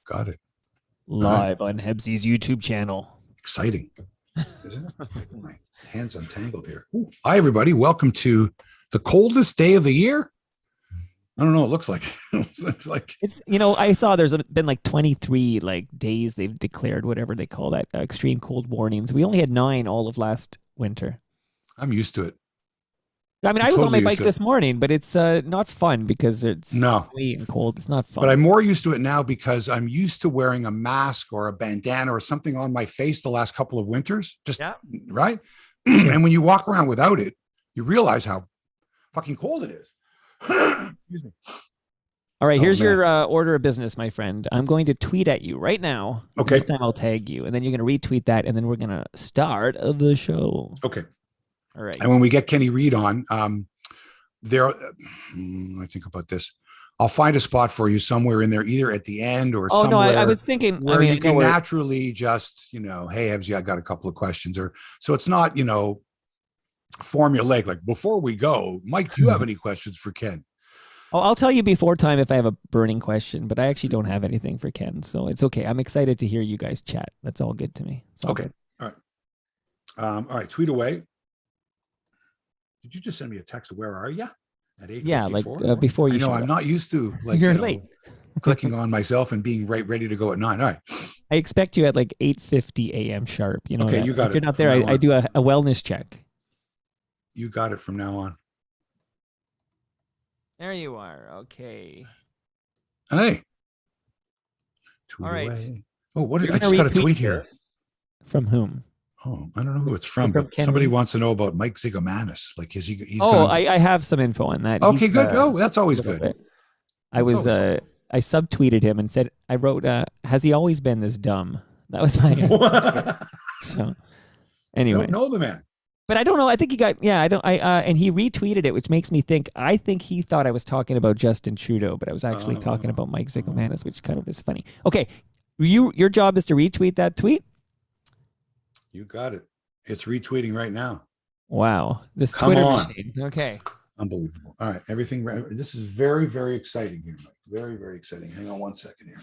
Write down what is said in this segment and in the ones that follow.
Got it. Live on Hebsy's YouTube channel. Exciting, isn't it? My hands untangled here. Ooh. Hi, everybody. Welcome to the coldest day of the year. I don't know. It looks like it's like it's, you know, I saw there's been like 23 like days they've declared whatever they call that extreme cold warnings. We only had 9 all of last winter. I'm used to it. I mean, I was totally on my bike this morning, but it's not fun because it's snowy and cold. It's not fun. But I'm more used to it now because I'm used to wearing a mask or a bandana or something on my face the last couple of winters. Just right. And when you walk around without it, you realize how fucking cold it is. Excuse me. All right, here's your order of business, my friend. I'm going to tweet at you right now. Okay. This time I'll tag you, and then you're going to retweet that, and then we're going to start the show. Okay. All right. And when we get Kenny Reid on, I think about this. I'll find a spot for you somewhere in there, either at the end or somewhere. No, I was thinking where you can naturally just, hey, Hebsy, I got a couple of questions, so it's not, formulaic. Like before we go, Mike, do you have any questions for Ken? Oh, I'll tell you before time if I have a burning question, but I actually don't have anything for Ken, so it's okay. I'm excited to hear you guys chat. That's all good to me. Okay. Good. All right. All right. Tweet away. Did you just send me a text? Where are you? At 8:54? Yeah, like before you. I'm not used to you're late. Clicking on myself and being ready to go at 9. All right. I expect you at like 8:50 a.m. sharp. Okay, you got it. If you're not there, I do a wellness check. You got it from now on. There you are. Okay. Hey. Tweet away. Oh, I just got a tweet here. From whom? Oh, I don't know who it's from, but somebody wants to know about Mike Zigomanis. Like, he's I have some info on that. Okay, good. That's always good. I subtweeted him and said, I wrote, has he always been this dumb? That was my So anyway. I don't know the man. But I don't know. I think he got, and he retweeted it, which makes me think, I think he thought I was talking about Justin Trudeau, but I was actually talking about Mike Zigomanis, which kind of is funny. Okay. Your job is to retweet that tweet? You got it. It's retweeting right now. Wow. This Twitter machine. Okay. Unbelievable. All right. Everything. This is very, very exciting here, Mike. Very, very exciting. Hang on 1 second here.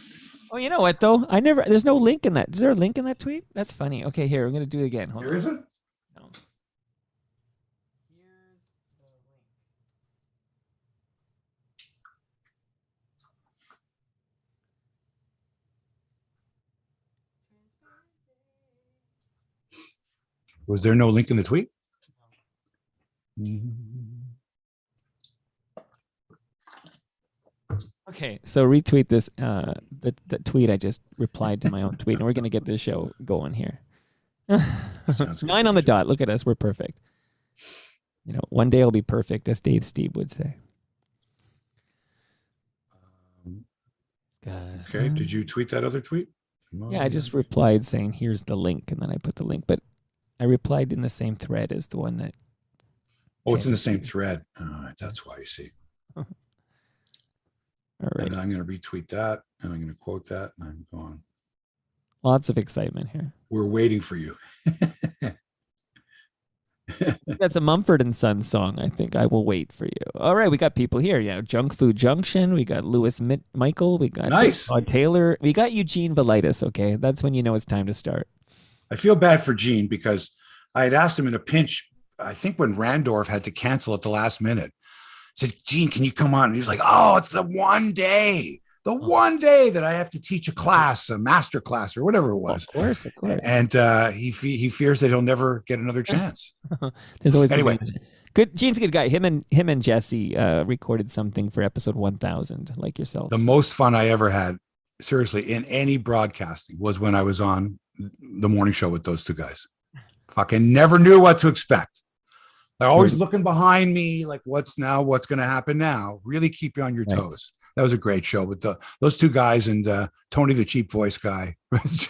Oh, you know what, though? There's no link in that. Is there a link in that tweet? That's funny. Okay, here. I'm going to do it again. Hold on. There isn't? No. Was there no link in the tweet? Okay, so retweet this, the tweet I just replied to my own tweet, and we're going to get this show going here. 9 on the dot. Look at us. We're perfect. One day I'll be perfect, as Dave Steve would say. Okay, did you tweet that other tweet? Yeah, I just replied saying, here's the link, and then I put the link, but I replied in the same thread as the one that... Oh, it's in the same thread. That's why you see. All right. And then I'm going to retweet that, and I'm going to quote that, and I'm going. Lots of excitement here. We're waiting for you. That's a Mumford & Sons song, I think. I will wait for you. All right, we got people here. Yeah, Junk Food Junction. We got Lewis Michael. We got Todd Taylor. We got Eugene Velitis, okay? That's when you know it's time to start. I feel bad for Gene because I had asked him in a pinch, I think when Randorf had to cancel at the last minute. I said, Gene, can you come on? And he was like, oh, it's the one day that I have to teach a class, a master class or whatever it was. Of course. And he fears that he'll never get another chance. There's always anyway. Good. Gene's a good guy. Him and Jesse recorded something for episode 1000, like yourself. The most fun I ever had, seriously, in any broadcasting was when I was on the morning show with those two guys. Fucking never knew what to expect. They're always looking behind me, like what's going to happen now? Really keep you on your toes. That was a great show with those two guys and Tony, the cheap voice guy. It's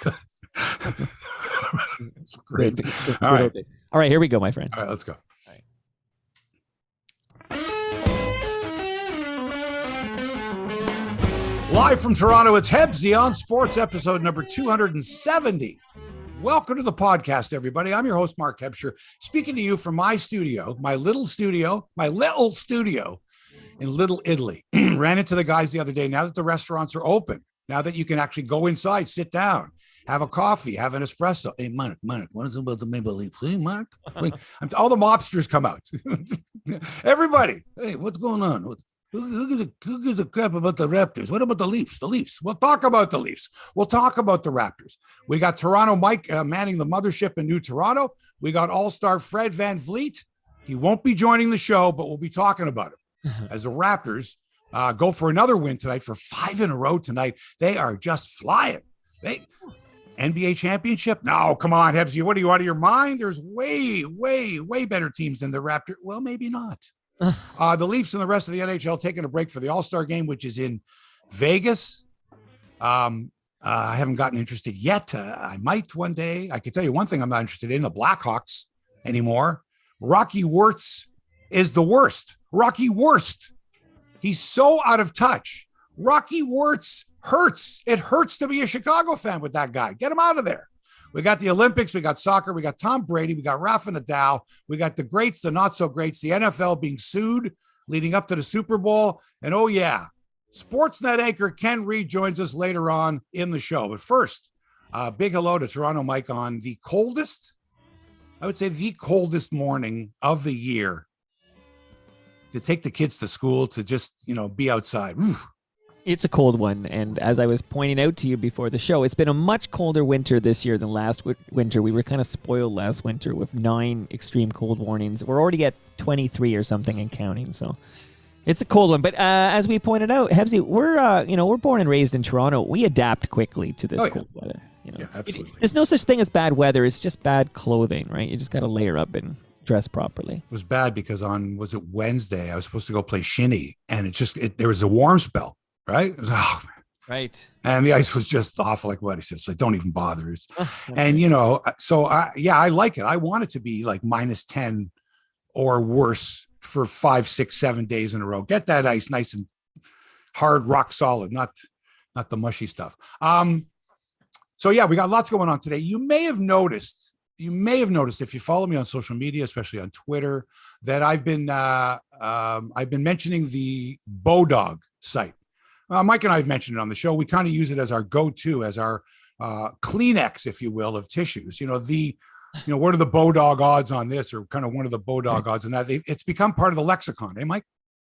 great. All right, here we go, my friend. All right, let's go. Live from Toronto, it's Hebsy on Sports, episode number 270. Welcome to the podcast, everybody. I'm your host, Mark Hebsher, speaking to you from my studio, my little studio in Little Italy. Ran into the guys the other day. Now that the restaurants are open, Now that you can actually go inside, sit down, have a coffee, have an espresso. Hey, Mark, what is it about the Maple Leafs? Hey, Mark, all the mobsters come out. Everybody, hey, what's going on? Who gives a crap about the Raptors? What about the Leafs? The Leafs. We'll talk about the Leafs. We'll talk about the Raptors. We got Toronto Mike manning the mothership in New Toronto. We got all-star Fred Van Vleet. He won't be joining the show, but we'll be talking about him as the Raptors go for another win tonight for 5 in a row tonight. They are just flying. NBA championship? No, come on, Hebsy. What are you, out of your mind? There's way, way, way better teams than the Raptors. Well, maybe not. The Leafs and the rest of the NHL taking a break for the All-Star game, which is in Vegas. I haven't gotten interested yet. I might one day. I can tell you one thing I'm not interested in, the Blackhawks anymore. Rocky Wirtz is the worst. Rocky Wirtz. He's so out of touch. Rocky Wirtz hurts. It hurts to be a Chicago fan with that guy. Get him out of there. We got the Olympics. We got soccer. We got Tom Brady. We got Rafa Nadal. We got the greats, the not so greats, the NFL being sued leading up to the Super Bowl. And oh, yeah, Sportsnet anchor Ken Reid joins us later on in the show. But first, big hello to Toronto Mike on the coldest, I would say the coldest morning of the year to take the kids to school, to just, be outside. Oof. It's a cold one, and as I was pointing out to you before the show, it's been a much colder winter this year than last winter. We were kind of spoiled last winter with 9 extreme cold warnings. We're already at 23 or something and counting, so it's a cold one. But as we pointed out, Hebsy, we're born and raised in Toronto. We adapt quickly to this cold weather. Yeah, absolutely. There's no such thing as bad weather. It's just bad clothing, right? You just got to layer up and dress properly. It was bad because was it Wednesday? I was supposed to go play shinny, and there was a warm spell. Right? Right. And the ice was just awful. Like what he says, like, don't even bother. And, I like it. I want it to be like -10 or worse for 5, 6, 7 days in a row. Get that ice nice and hard, rock solid, not the mushy stuff. We got lots going on today. You may have noticed if you follow me on social media, especially on Twitter, that I've been mentioning the Bodog site. Mike and I have mentioned it on the show. We kind of use it as our go-to, as our Kleenex, if you will, of tissues. What are the Bodog odds on this, or kind of one of the Bodog odds on that? It's become part of the lexicon, eh, Mike?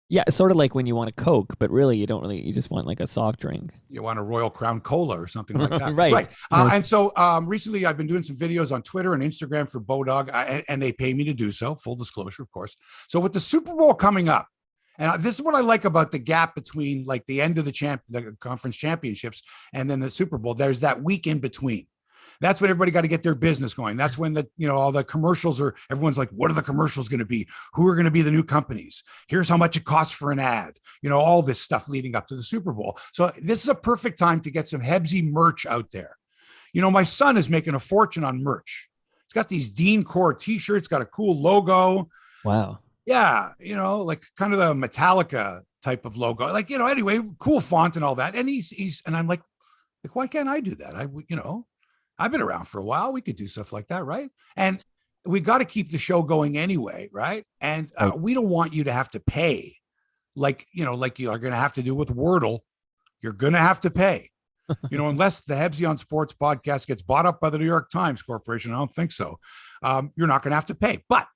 Yeah, it's sort of like when you want a Coke, but really you just want like a soft drink. You want a Royal Crown Cola or something like that. Right. And so recently I've been doing some videos on Twitter and Instagram for Bodog, and they pay me to do so, full disclosure, of course. So with the Super Bowl coming up, and this is what I like about the gap between like the end of the conference championships and then the Super Bowl. There's that week in between. That's when everybody got to get their business going. That's when all the commercials everyone's like, what are the commercials going to be? Who are going to be the new companies? Here's how much it costs for an ad. All this stuff leading up to the Super Bowl. So this is a perfect time to get some Hebsy merch out there. My son is making a fortune on merch. It's got these Dean Core T-shirts, got a cool logo. Wow. Yeah, like kind of the Metallica type of logo. Like, anyway, cool font and all that. And and I'm like, why can't I do that? I've been around for a while. We could do stuff like that, right? And we got to keep the show going anyway, right? And we don't want you to have to pay, like you are going to have to do with Wordle. You're going to have to pay, unless the Hebsy on Sports podcast gets bought up by the New York Times Corporation. I don't think so. You're not going to have to pay, but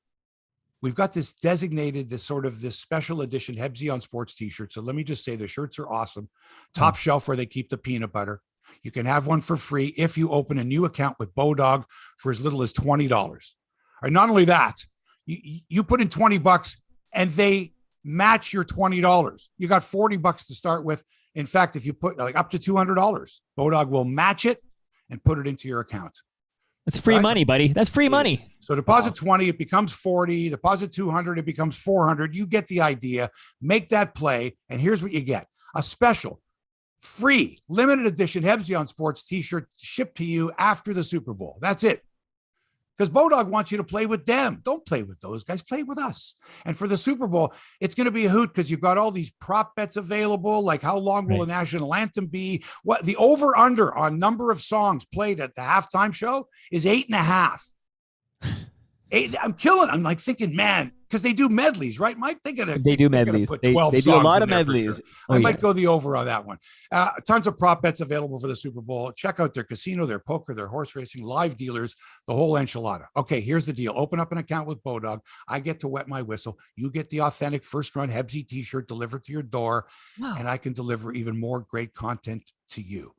we've got this special edition Hebsy on Sports T-shirt. So let me just say the shirts are awesome. Top shelf where they keep the peanut butter. You can have one for free if you open a new account with Bodog for as little as $20. All right, not only that, you put in $20 and they match your $20. You got $40 to start with. In fact, if you put like up to $200, Bodog will match it and put it into your account. That's free money, buddy. That's free money. So deposit 20, it becomes 40. Deposit 200, it becomes 400. You get the idea. Make that play, and here's what you get: a special, free, limited edition Hebsy on Sports T-shirt shipped to you after the Super Bowl. That's it. Because Bodog wants you to play with them. Don't play with those guys. Play with us. And for the Super Bowl, it's going to be a hoot because you've got all these prop bets available, like how long will the national anthem be? What the over-under on number of songs played at the halftime show is 8.5. I'm killing. I'm like thinking, man, because they do medleys, right, Mike? They do they're gonna medleys. put They 12 do a songs lot in of there for medleys. sure. Oh, I yeah. might go the over on that one. Tons of prop bets available for the Super Bowl. Check out their casino, their poker, their horse racing, live dealers, the whole enchilada. Okay, here's the deal. Open up an account with Bodog. I get to wet my whistle. You get the authentic first run Hebsy T-shirt delivered to your door, Wow. and I can deliver even more great content to you.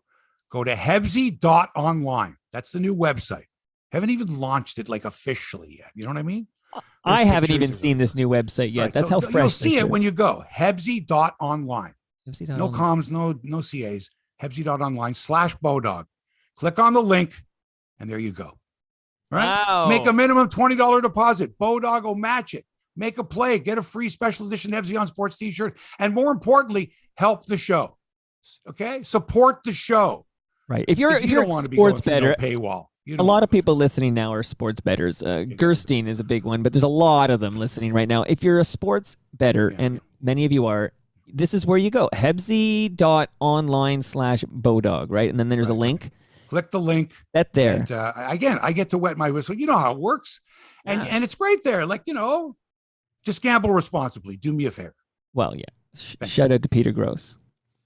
Go to hebsy.online. That's the new website. Haven't even launched it like officially yet. You know what I mean? There's I haven't pictures even seen this new website yet. Right. That's how So fresh you'll see this it is. when you go. Hebsy.online. No Hebsy.online. comms, no CAs. Hebsy.online/Bodog. Click on the link, and there you go. All right. Wow. Make a minimum $20 deposit. Bodog will match it. Make a play. Get a free special edition Hebsy on Sports T-shirt, and more importantly, help the show. Okay, support the show. Right. If you're don't want to be going through no paywall. A lot of people listening now are sports bettors. Gerstein is a big one, but there's a lot of them listening right now. If you're a sports bettor, and many of you are, this is where you go. Hebsy.online/Bodog, right? And then there's a link. Click the link. That there. And, again, I get to wet my whistle. You know how it works. And it's great there. Like, just gamble responsibly. Do me a favor. Well, yeah. Shout out to Peter Gross.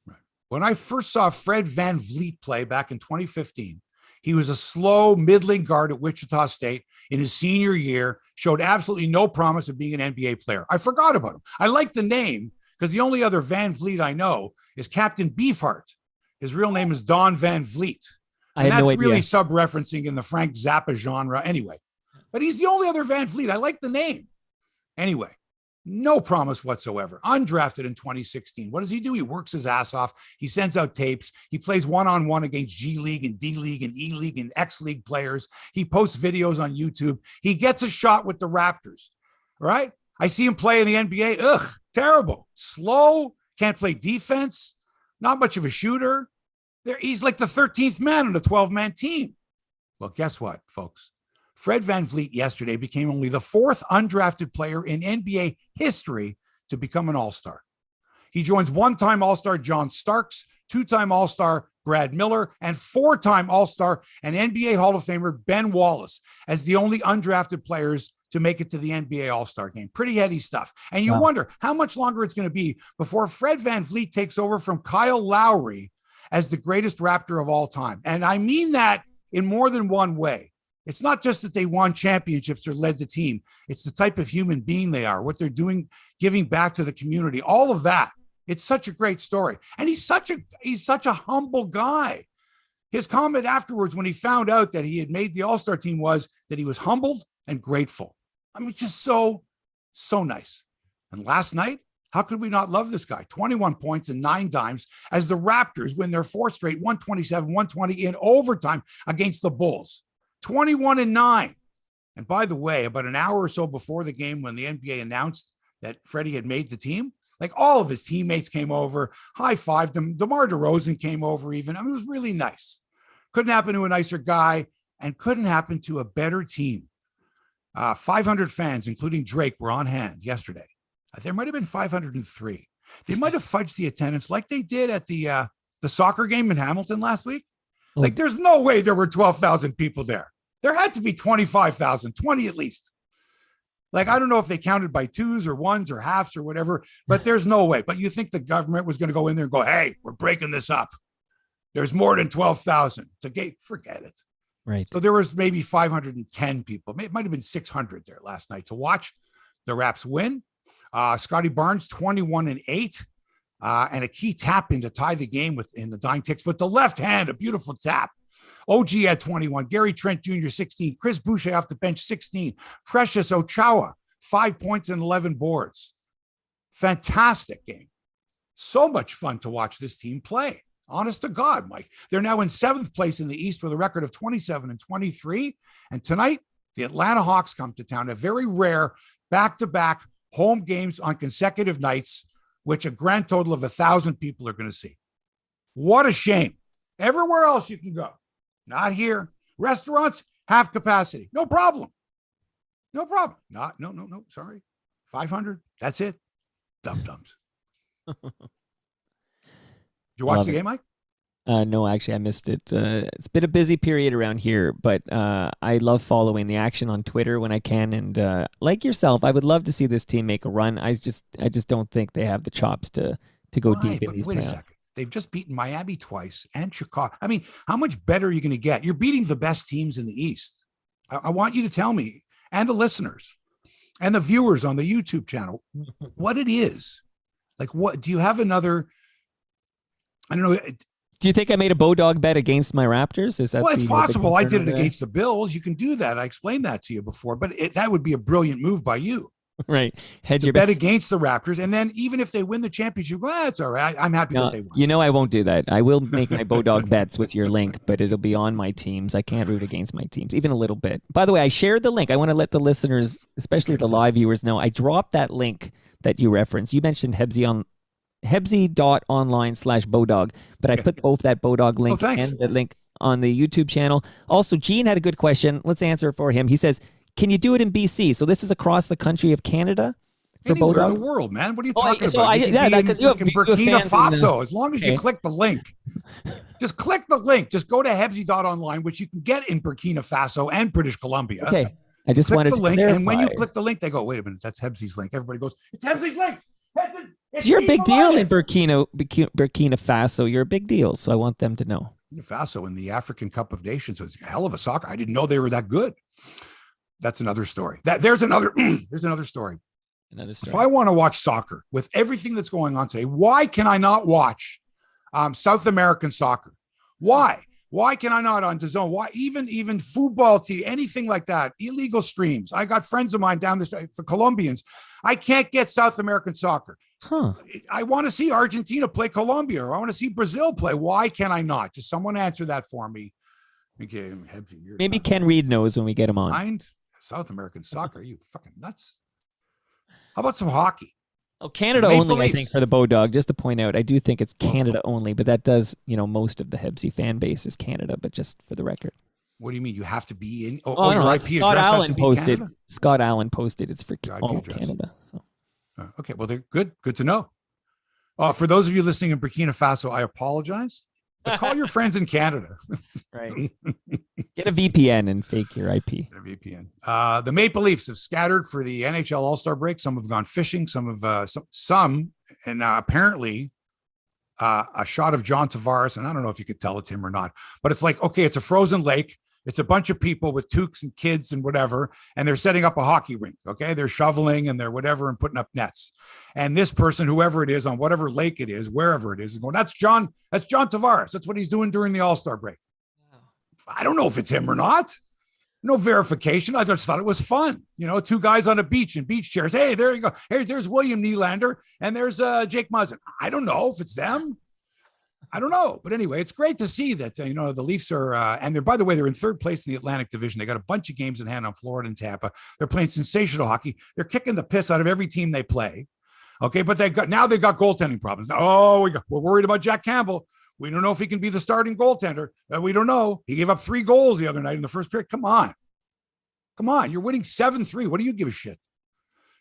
Right. When I first saw Fred Van Vleet play back in 2015, he was a slow, middling guard at Wichita State in his senior year, showed absolutely no promise of being an NBA player. I forgot about him. I like the name because the only other Van Vleet I know is Captain Beefheart. His real name is Don Van Vleet. And that's really sub-referencing in the Frank Zappa genre anyway. But he's the only other Van Vleet. I like the name. Anyway, no promise whatsoever. Undrafted in 2016. What does he do? He works his ass off. He sends out tapes. He plays one-on-one against G League and D League and E League and X League players. He posts videos on YouTube. He gets a shot with the Raptors, right? I see him play in the NBA. Ugh, terrible. Slow, can't play defense, not much of a shooter. He's like the 13th man on a 12-man team. Well, guess what, folks? Fred Van Vleet yesterday became only the fourth undrafted player in NBA history to become an All-Star. He joins one-time All-Star John Starks, two-time All-Star Brad Miller, and four-time All-Star and NBA Hall of Famer Ben Wallace as the only undrafted players to make it to the NBA All-Star game. Pretty heady stuff. And you wonder how much longer it's going to be before Fred Van Vleet takes over from Kyle Lowry as the greatest Raptor of all time. And I mean that in more than one way. It's not just that they won championships or led the team. It's the type of human being they are, what they're doing, giving back to the community, all of that. It's such a great story. And he's such a humble guy. His comment afterwards when he found out that he had made the All-Star team was that he was humbled and grateful. I mean, just so nice. And last night, how could we not love this guy? 21 points and 9 dimes as the Raptors win their fourth straight 127-120 in overtime against the Bulls. 21-9. And by the way, about an hour or so before the game, when the NBA announced that Freddie had made the team, like all of his teammates came over, high-fived him. DeMar DeRozan came over even. I mean, it was really nice. Couldn't happen to a nicer guy and couldn't happen to a better team. 500 fans, including Drake, were on hand yesterday. There might have been 503. They might have fudged the attendance like they did at the soccer game in Hamilton last week. Like, there's no way there were 12,000 people there. There had to be 25,000, 20 at least. Like, I don't know if they counted by twos or ones or halves or whatever, but there's no way. But you think the government was going to go in there and go, hey, we're breaking this up. There's more than 12,000. Forget it. Right. So there was maybe 510 people. It might have been 600 there last night to watch the Raps win. Scotty Barnes, 21-8. And a key tap in to tie the game in the dying ticks. But the left hand, a beautiful tap. OG had 21. Gary Trent Jr., 16. Chris Boucher off the bench, 16. Precious Ochoa, 5 points and 11 boards. Fantastic game. So much fun to watch this team play. Honest to God, Mike. They're now in 7th place in the East with a record of 27-23. And tonight, the Atlanta Hawks come to town. A very rare back-to-back home games on consecutive nights, which a grand total of 1,000 people are going to see. What a shame. Everywhere else you can go. Not here. Restaurants, half capacity. No problem. No problem. No. Sorry. 500. That's it. Dum-dums. Did you watch the game, Mike? No, actually, I missed it. It's been a busy period around here, but I love following the action on Twitter when I can. And like yourself, I would love to see this team make a run. I just don't think they have the chops to go Why? deep in But these wait a playoffs. second. They've just beaten Miami twice and Chicago. I mean, how much better are you going to get? You're beating the best teams in the East. I want you to tell me, and the listeners and the viewers on the YouTube channel, what it is. Like, what do you have another? I don't know. Do you think I made a Bodog bet against my Raptors? Is that Well, it's the possible. I concern did it over there? against the Bills. You can do that. I explained that to you before, but that would be a brilliant move by you Right. Hedge to your bet bet. against the Raptors. And then even if they win the championship, well, it's all right. I'm happy that No, they won. you know I won't do that. I will make my Bodog bets with your link, but it'll be on my teams. I can't root against my teams, even a little bit. By the way, I shared the link. I want to let the listeners, especially the live viewers, know I dropped that link that you referenced. You mentioned Hebsy.online/Bodog, but I put both that Bodog link and the link on the YouTube channel. Also, Gene had a good question. Let's answer it for him. He says, can you do it in BC? So this is across the country of Canada for Anywhere Bodog? in the world, man. What are you Oh, talking so about? You can be in because you have Burkina fans in Faso as long as you click the link. Just click the link. Just go to Hebsy.online, which you can get in Burkina Faso and British Columbia. Okay. I just click wanted the to link, clarify. and when you click the link, they go, wait a minute, that's Hebsy's link. Everybody goes, it's Hebsy's link. It's You're a big deal in Burkina Burkina Faso. You're a big deal, so I want them to know. Faso in the African Cup of Nations. So it's a hell of a soccer. I didn't know they were that good. That's another story. There's another story. If I want to watch soccer with everything that's going on today, why can I not watch South American soccer? Why? Why can I not on DAZN? Why even football TV, anything like that? Illegal streams. I got friends of mine down this for Colombians. I can't get South American soccer. Huh. I want to see Argentina play Colombia, or I want to see Brazil play. Why can I not? Just someone answer that for me. Okay, maybe Ken Reid knows when we get him on. Mind South American soccer? Are you fucking nuts? How about some hockey? Oh, Canada only, I think, for the Bodog. Just to point out, I do think it's Canada only, but that does, most of the Hebsy fan base is Canada, but just for the record. What do you mean? You have to be in? Oh, your no, IP Scott address Allen has to be posted. Canada? Scott Allen posted it's for Your all IP of address. Canada. So. Okay, well, they're good. Good to know. For those of you listening in Burkina Faso, I apologize. But call your friends in Canada. Right. Get a VPN and fake your IP. Get a VPN. The Maple Leafs have scattered for the NHL All-Star break. Some have gone fishing. Some have and apparently a shot of John Tavares. And I don't know if you could tell it's him or not, but it's like, okay, it's a frozen lake. It's a bunch of people with toques and kids and whatever, and they're setting up a hockey rink. Okay, they're shoveling and they're whatever and putting up nets. And this person, whoever it is, on whatever lake it is, wherever it is going, that's John Tavares. That's what he's doing during the All-Star break. Wow. I don't know if it's him or not. No verification. I just thought it was fun. Two guys on a beach in beach chairs. Hey, there you go. Hey, there's William Nylander and there's Jake Muzzin. I don't know if it's them. I don't know. But anyway, it's great to see that, the Leafs are, and by the way, they're in third place in the Atlantic Division. They got a bunch of games in hand on Florida and Tampa. They're playing sensational hockey. They're kicking the piss out of every team they play. Okay. But they've got goaltending problems. We're worried about Jack Campbell. We don't know if he can be the starting goaltender. We don't know. He gave up 3 goals the other night in the first period. Come on. You're winning 7-3. What do you give a shit?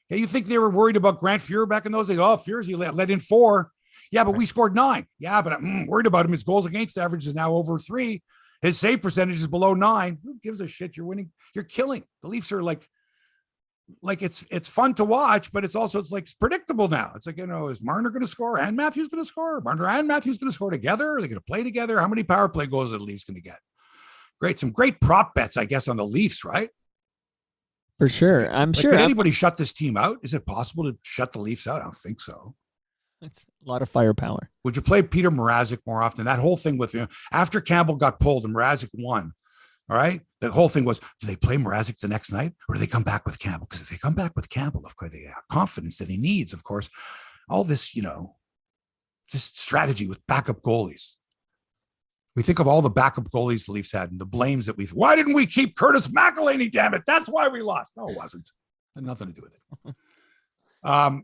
Yeah, you think they were worried about Grant Fuhrer back in those days? Oh, Fuhrer's, he let in 4. Yeah, but we scored 9. Yeah, but I'm worried about him. His goals against average is now over 3. His save percentage is below 9. Who gives a shit? You're winning. You're killing. The Leafs are like it's fun to watch, but it's predictable now. It's like, is Marner going to score and Matthews going to score? Marner and Matthews going to score together? Are they going to play together? How many power play goals are the Leafs going to get? Great. Some great prop bets, I guess, on the Leafs, right? For sure. I'm sure. Could anybody shut this team out? Is it possible to shut the Leafs out? I don't think so. It's a lot of firepower. Would you play Peter Mrazek more often? That whole thing with after Campbell got pulled and Mrazek won. All right. The whole thing was, do they play Mrazek the next night or do they come back with Campbell? Because if they come back with Campbell, of course, they have confidence that he needs, of course, all this, just strategy with backup goalies. We think of all the backup goalies the Leafs had and the blames that why didn't we keep Curtis McElhinney? Damn it. That's why we lost. No, it wasn't. It had nothing to do with it.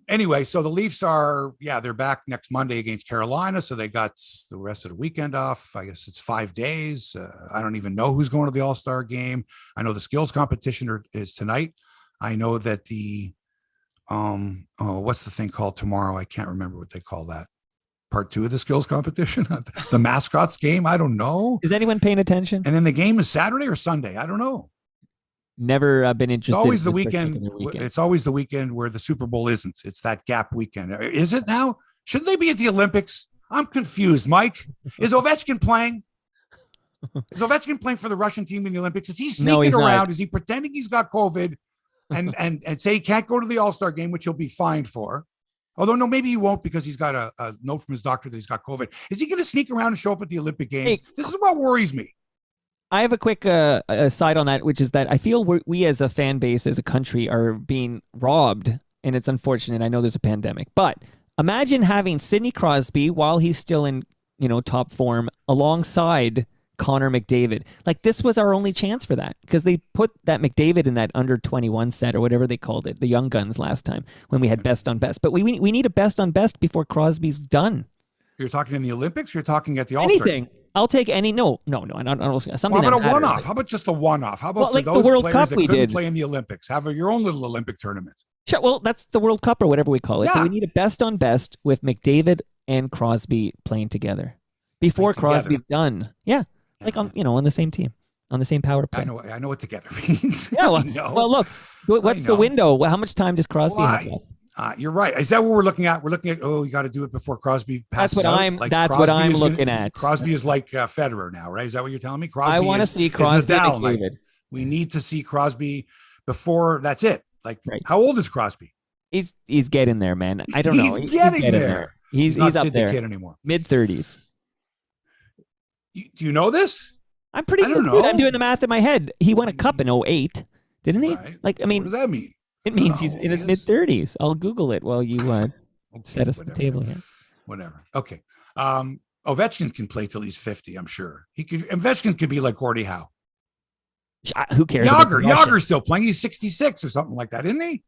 Anyway, so the Leafs they're back next Monday against Carolina. So they got the rest of the weekend off. I guess it's 5 days. I don't even know who's going to the All-Star game. I know the skills competition is tonight. I know that the, what's the thing called tomorrow? I can't remember what they call that. part 2 of the skills competition, the mascots game. I don't know. Is anyone paying attention? And then the game is Saturday or Sunday. I don't know. Never been interested. It's always the weekend. It's always the weekend where the Super Bowl isn't. It's that gap weekend. Is it now? Shouldn't they be at the Olympics? I'm confused, Mike. Is Ovechkin playing? Is Ovechkin playing for the Russian team in the Olympics? Is he sneaking around? Not. Is he pretending he's got COVID and say he can't go to the All-Star game, which he'll be fined for? Although, no, maybe he won't because he's got a note from his doctor that he's got COVID. Is he going to sneak around and show up at the Olympic Games? Hey, this is what worries me. I have a quick side on that, which is that I feel we as a fan base, as a country, are being robbed, and it's unfortunate. I know there's a pandemic, but imagine having Sidney Crosby while he's still in, top form alongside Connor McDavid. Like, this was our only chance for that because they put that McDavid in that under 21 set or whatever they called it, the Young Guns last time when we had best on best. But we need a best on best before Crosby's done. You're talking in the Olympics? Or you're talking at the All-Star? Anything. I'll take any. No. Something. How about a one-off? How about just a one-off? How about for those players that couldn't play in the Olympics? Have your own little Olympic tournament. Sure. Well, that's the World Cup or whatever we call it. Yeah. But we need a best on best with McDavid and Crosby playing together before Crosby's done. Yeah. Like on the same team, on the same power play. I know what together means. Yeah. Well, look, what's the window? How much time does Crosby have left? You're right. Is that what we're looking at? We're looking at, you got to do it before Crosby passes That's what I'm looking at. Crosby is like Federer now, right? Is that what you're telling me? Crosby I want to see Crosby and like, we need to see Crosby before that's it. Like, How old is Crosby? He's getting there, man. I don't know. He's getting there. He's not up there. Kid anymore. Mid-30s. Do you know this? I'm pretty good. I'm doing the math in my head. He won a cup in 2008, didn't he? Right. Like, I mean, what does that mean? It means he's in his mid-30s. I'll Google it while you set us the table here. Whatever. Okay. Ovechkin can play till he's 50, I'm sure. Ovechkin could be like Gordie Howe. Who cares? Yager's still playing. He's 66 or something like that, isn't he?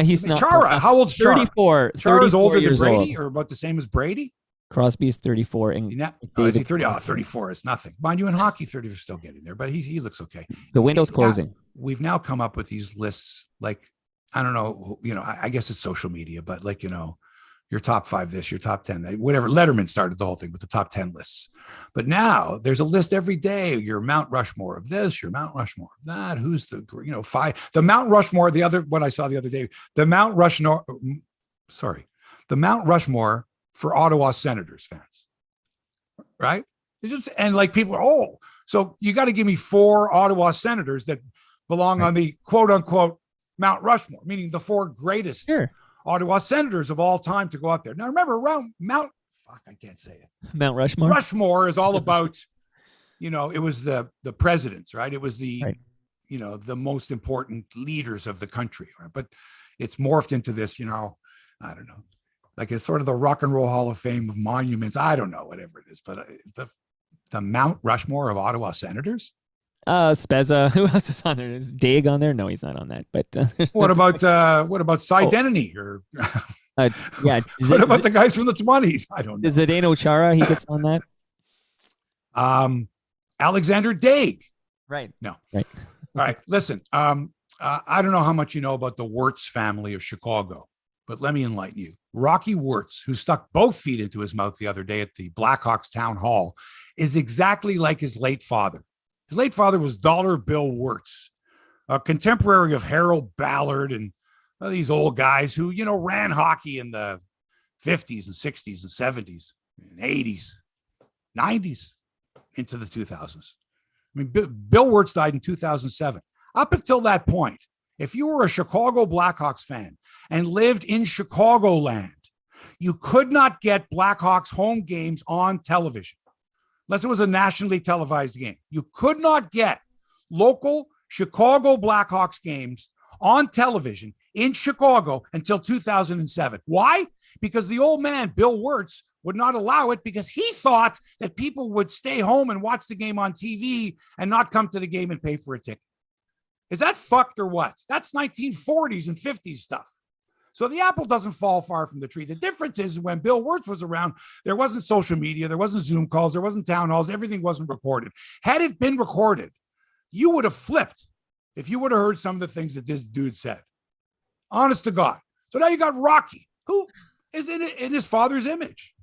He's not. Chara. How old's Chara? 34. Chara's older than Brady or about the same as Brady? Crosby's 34. And is he 30? 34 is nothing. Mind you, in hockey, 30 is still getting there, but he looks okay. The window's closing. We've now come up with these lists, like, I don't know, I guess it's social media, but like, your top 5 this, your top 10, whatever. Letterman started the whole thing with the top 10 lists. But now there's a list every day. Your Mount Rushmore of this, your Mount Rushmore of that. Who's the, 5, the Mount Rushmore, what I saw the other day, the Mount Rushmore for Ottawa Senators fans, right? It's just, and like people are, so you got to give me 4 Ottawa Senators that belong on the quote unquote Mount Rushmore, meaning the 4 greatest Ottawa Senators of all time to go up there. Now remember, around Mount Rushmore. Rushmore is all about, it was the presidents, right? It was the, the most important leaders of the country, right? But it's morphed into this, I don't know. Like it's sort of the Rock and Roll Hall of Fame of monuments. I don't know, whatever it is, but the Mount Rushmore of Ottawa Senators. Spezza. Who else is on there? Is Daig on there? No, he's not on that. But what about Cy Denny or? What about the guys from the 20s? I don't know. Is Zdeno Chara? He gets on that. Alexander Daig. Right. No. Right. All right. Listen. I don't know how much you know about the Wirtz family of Chicago, but let me enlighten you. Rocky Wirtz, who stuck both feet into his mouth the other day at the Blackhawks town hall, is exactly like his late father. His late father was Dollar Bill Wirtz, a contemporary of Harold Ballard and these old guys who, ran hockey in the 50s and 60s and 70s and 80s, 90s, into the 2000s. I mean, Bill Wirtz died in 2007. Up until that point, if you were a Chicago Blackhawks fan and lived in Chicagoland, you could not get Blackhawks home games on television unless it was a nationally televised game. You could not get local Chicago Blackhawks games on television in Chicago until 2007. Why? Because the old man, Bill Wirtz, would not allow it because he thought that people would stay home and watch the game on TV and not come to the game and pay for a ticket. Is that fucked or what? That's 1940s and 50s stuff. So the apple doesn't fall far from the tree. The difference is when Bill Wirtz was around, there wasn't social media, there wasn't Zoom calls, there wasn't town halls, everything wasn't recorded. Had it been recorded, you would have flipped if you would have heard some of the things that this dude said. Honest to God. So now you got Rocky, who is in his father's image.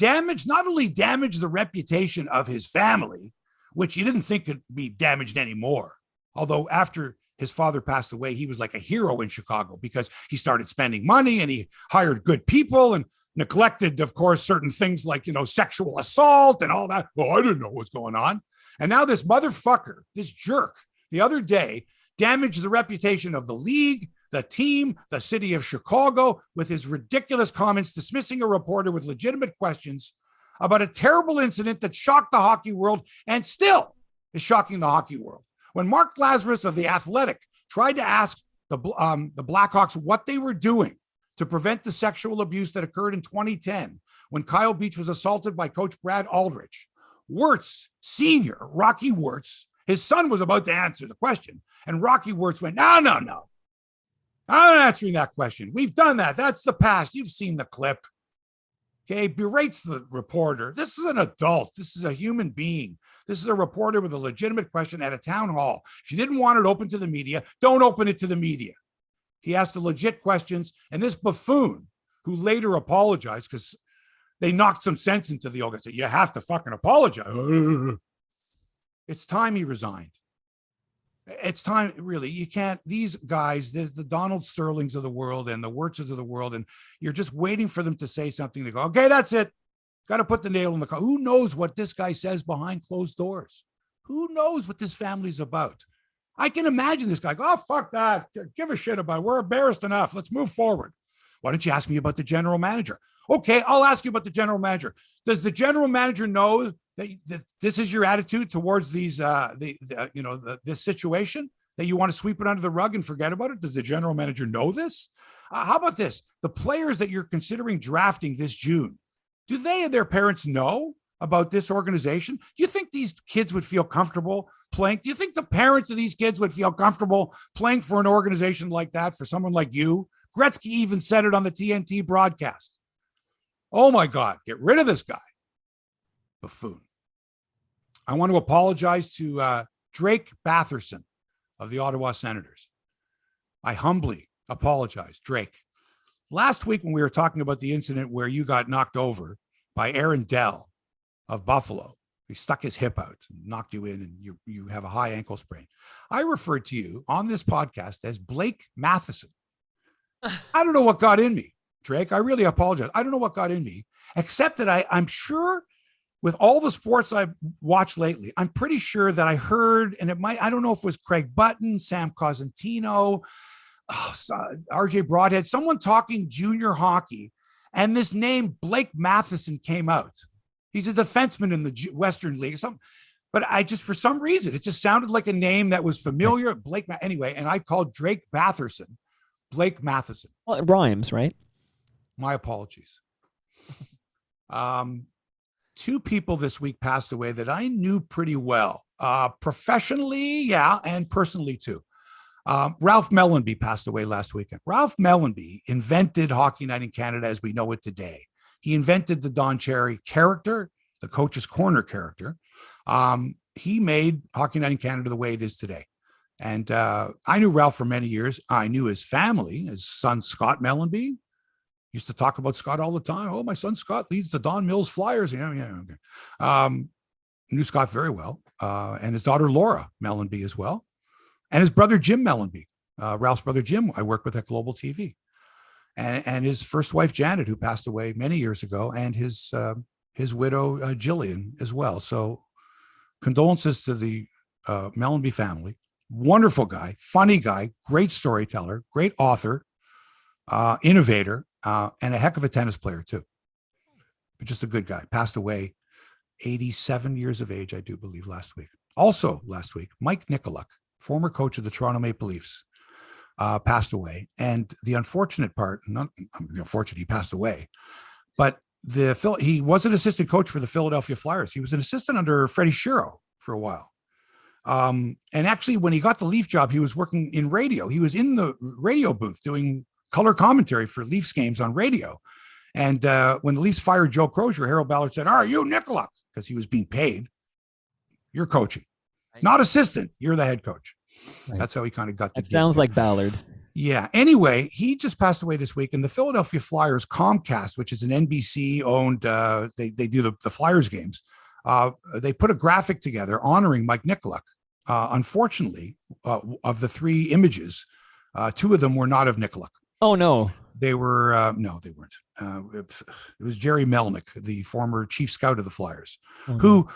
Not only damaged the reputation of his family, which you didn't think could be damaged anymore. Although after his father passed away, he was like a hero in Chicago because he started spending money and he hired good people and neglected, of course, certain things like, sexual assault and all that. Well, I didn't know what's going on. And now this motherfucker, this jerk, the other day damaged the reputation of the league, the team, the city of Chicago with his ridiculous comments dismissing a reporter with legitimate questions about a terrible incident that shocked the hockey world and still is shocking the hockey world. When Mark Lazarus of The Athletic tried to ask the Blackhawks what they were doing to prevent the sexual abuse that occurred in 2010 when Kyle Beach was assaulted by Coach Brad Aldrich, Wirtz Sr., Rocky Wirtz, his son was about to answer the question, and Rocky Wirtz went, no. I'm not answering that question. We've done that. That's the past. You've seen the clip. Okay, berates the reporter. This is an adult. This is a human being. This is a reporter with a legitimate question at a town hall. If you didn't want it open to the media, don't open it to the media. He asked the legit questions, and this buffoon, who later apologized because they knocked some sense into the old guy, said, you have to fucking apologize. It's time he resigned. It's time, really. You can't, these guys, the Donald Sterlings of the world and the Wirtzes of the world, and you're just waiting for them to say something to go, okay, that's it. Got to put the nail in the car. Who knows what this guy says behind closed doors? Who knows what this family's about? I can imagine this guy go, oh, fuck that. Give a shit about it. We're embarrassed enough. Let's move forward. Why don't you ask me about the general manager? Okay, I'll ask you about the general manager. Does the general manager know that this is your attitude towards these, this situation, that you want to sweep it under the rug and forget about it? Does the general manager know this? How about this? The players that you're considering drafting this June, do they and their parents know about this organization? Do you think these kids would feel comfortable playing? Do you think the parents of these kids would feel comfortable playing for an organization like that, for someone like you? Gretzky even said it on the TNT broadcast. Oh my God, get rid of this guy. Buffoon. I want to apologize to Drake Batherson of the Ottawa Senators. I humbly apologize, Drake. Last week when we were talking about the incident where you got knocked over by Aaron Dell of Buffalo, he stuck his hip out and knocked you in and you have a high ankle sprain. I referred to you on this podcast as Blake Matheson. I don't know what got in me, Drake. I really apologize. I don't know what got in me, except that I'm sure with all the sports I've watched lately, I'm pretty sure that I heard, and I don't know if it was Craig Button, Sam Cosentino, RJ Broadhead, someone talking junior hockey, and this name Blake Matheson came out. He's a defenseman in the Western League or something. But for some reason, it just sounded like a name that was familiar. Anyway, and I called Drake Batherson Blake Matheson. Well, it rhymes, right? My apologies. Two people this week passed away that I knew pretty well, professionally, yeah, and personally too. Ralph Mellanby passed away last weekend. Ralph Mellanby invented Hockey Night in Canada as we know it today. He invented the Don Cherry character, the Coach's Corner character. He made Hockey Night in Canada the way it is today. And I knew Ralph for many years. I knew his family, his son, Scott Mellanby. Used to talk about Scott all the time. Oh, my son Scott leads the Don Mills Flyers. Yeah, okay. Knew Scott very well. And his daughter, Laura Mellanby as well. And his brother, Jim Mellanby. Ralph's brother, Jim, I worked with at Global TV. And his first wife, Janet, who passed away many years ago, and his widow, Jillian, as well. So condolences to the Mellanby family. Wonderful guy, funny guy, great storyteller, great author, innovator, and a heck of a tennis player too. But just a good guy. Passed away 87 years of age, I do believe, last week. Also last week, Mike Nicoluk, former coach of the Toronto Maple Leafs, passed away. And the unfortunate part, not unfortunate, he passed away, but he was an assistant coach for the Philadelphia Flyers. He was an assistant under Freddie Shero for a while. And actually, when he got the Leaf job, he was working in radio. He was in the radio booth doing color commentary for Leafs games on radio. And when the Leafs fired Joe Crozier, Harold Ballard said, "Are you Nicoluk?" Because he was being paid. You're coaching, not assistant. You're the head coach. Right. That's how he kind of got the gig. Sounds like Ballard. Yeah. Anyway, he just passed away this week, and the Philadelphia Flyers Comcast, which is an NBC owned, they do the Flyers games. They put a graphic together honoring Mike Nikoluk. Unfortunately, of the three images, two of them were not of Nikoluk. Oh no. They were no, they weren't. It was Jerry Melnick, the former chief scout of the Flyers, who,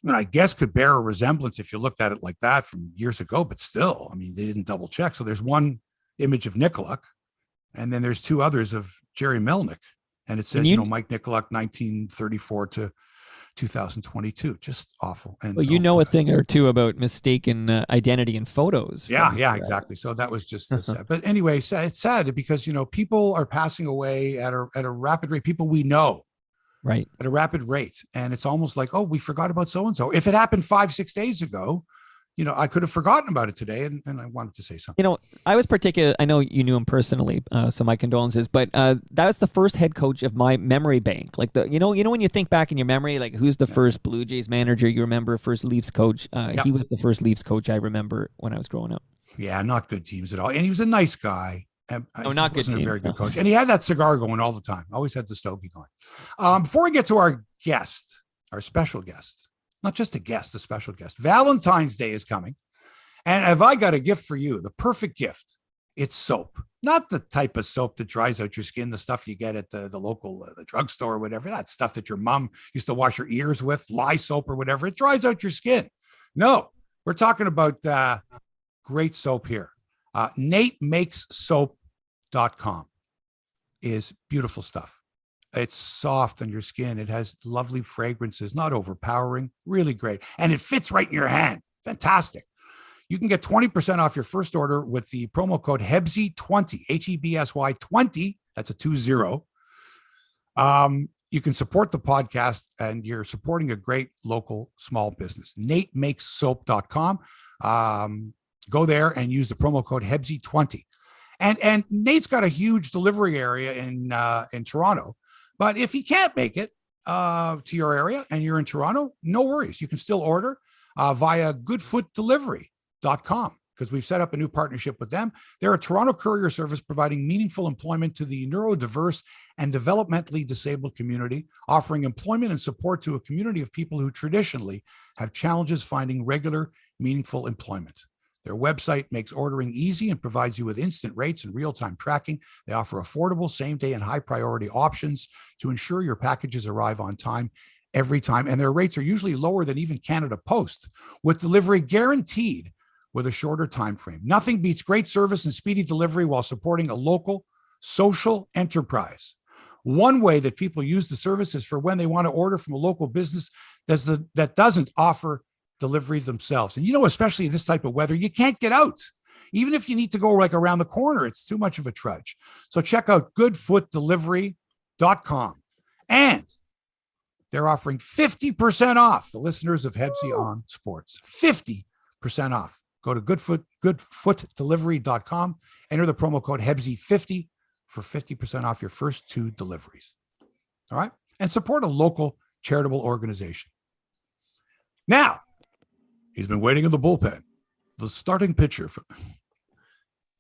I guess, could bear a resemblance if you looked at it like that from years ago. But still, I mean, they didn't double check. So there's one image of Nikoluk, and then there's two others of Jerry Melnick, and it says, Mike Nikoluk, 1934 to 2022. Just awful. And well, a thing or two about mistaken identity in photos. Yeah, exactly. So that was just sad. But anyway, it's sad because people are passing away at a rapid rate. People we know, right, at a rapid rate, and it's almost like, oh, we forgot about so and so. If it happened 5-6 days ago, I could have forgotten about it today, and I wanted to say something. I was particular. I know you knew him personally, so my condolences. But that was the first head coach of my memory bank. Like when you think back in your memory, like who's the first Blue Jays manager you remember, first Leafs coach? He was the first Leafs coach I remember when I was growing up. Yeah, not good teams at all, and he was a nice guy. No, not good. He wasn't a very good coach, and he had that cigar going all the time. Always had the stogie going. Before we get to our guest, our special guest. Not just a guest, a special guest. Valentine's Day is coming. And have I got a gift for you? The perfect gift. It's soap. Not the type of soap that dries out your skin, the stuff you get at the local the drugstore or whatever. That stuff that your mom used to wash your ears with, lye soap or whatever. It dries out your skin. No, we're talking about great soap here. NateMakesSoap.com is beautiful stuff. It's soft on your skin. It has lovely fragrances, not overpowering, really great. And it fits right in your hand. Fantastic. You can get 20% off your first order with the promo code Hebsy20, Hebsy 20. That's a 20. You can support the podcast, and you're supporting a great local small business. NateMakesSoap.com. Go there and use the promo code Hebsy20. And Nate's got a huge delivery area in Toronto. But if you can't make it to your area and you're in Toronto, no worries. You can still order via goodfootdelivery.com because we've set up a new partnership with them. They're a Toronto courier service providing meaningful employment to the neurodiverse and developmentally disabled community, offering employment and support to a community of people who traditionally have challenges finding regular, meaningful employment. Their website makes ordering easy and provides you with instant rates and real-time tracking. They offer affordable, same-day, and high-priority options to ensure your packages arrive on time every time. And their rates are usually lower than even Canada Post, with delivery guaranteed with a shorter time frame. Nothing beats great service and speedy delivery while supporting a local social enterprise. One way that people use the service is for when they want to order from a local business that doesn't offer delivery themselves. And especially in this type of weather, you can't get out. Even if you need to go like around the corner, it's too much of a trudge. So check out goodfootdelivery.com. And they're offering 50% off the listeners of Hebsy on Sports. 50% off. Go to goodfootdelivery.com. Enter the promo code Hebsy50 for 50% off your first 2 deliveries. All right? And support a local charitable organization. Now, he's been waiting in the bullpen. The starting pitcher.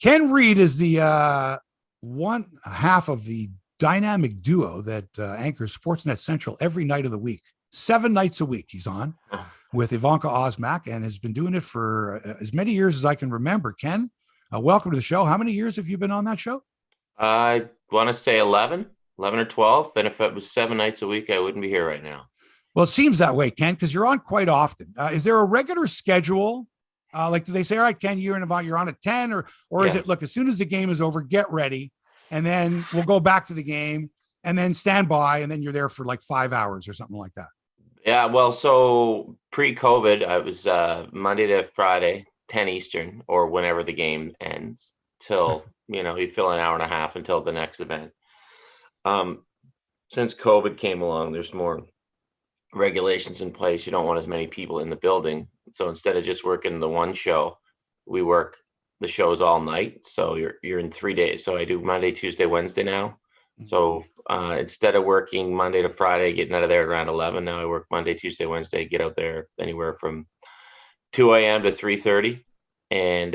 Ken Reid is the one half of the dynamic duo that anchors Sportsnet Central every night of the week. 7 nights a week he's on with Evanka Osmak and has been doing it for as many years as I can remember. Ken, welcome to the show. How many years have you been on that show? I want to say 11 or 12. And if it was 7 nights a week, I wouldn't be here right now. Well, it seems that way, Ken, because you're on quite often. Is there a regular schedule? Like, do they say, all right, Ken, you're on at 10 or is it, look, as soon as the game is over, get ready, and then we'll go back to the game and then stand by, and then you're there for like 5 hours or something like that? Yeah, well, so pre-COVID, I was Monday to Friday, 10 Eastern, or whenever the game ends, till, you fill an hour and a half until the next event. Since COVID came along, there's more regulations in place. You don't want as many people in the building. So instead of just working the one show, we work the shows all night. So you're in 3 days. So I do Monday, Tuesday, Wednesday now. So instead of working Monday to Friday, getting out of there around 11, now I work Monday, Tuesday, Wednesday, get out there anywhere from 2 a.m. to 3:30. And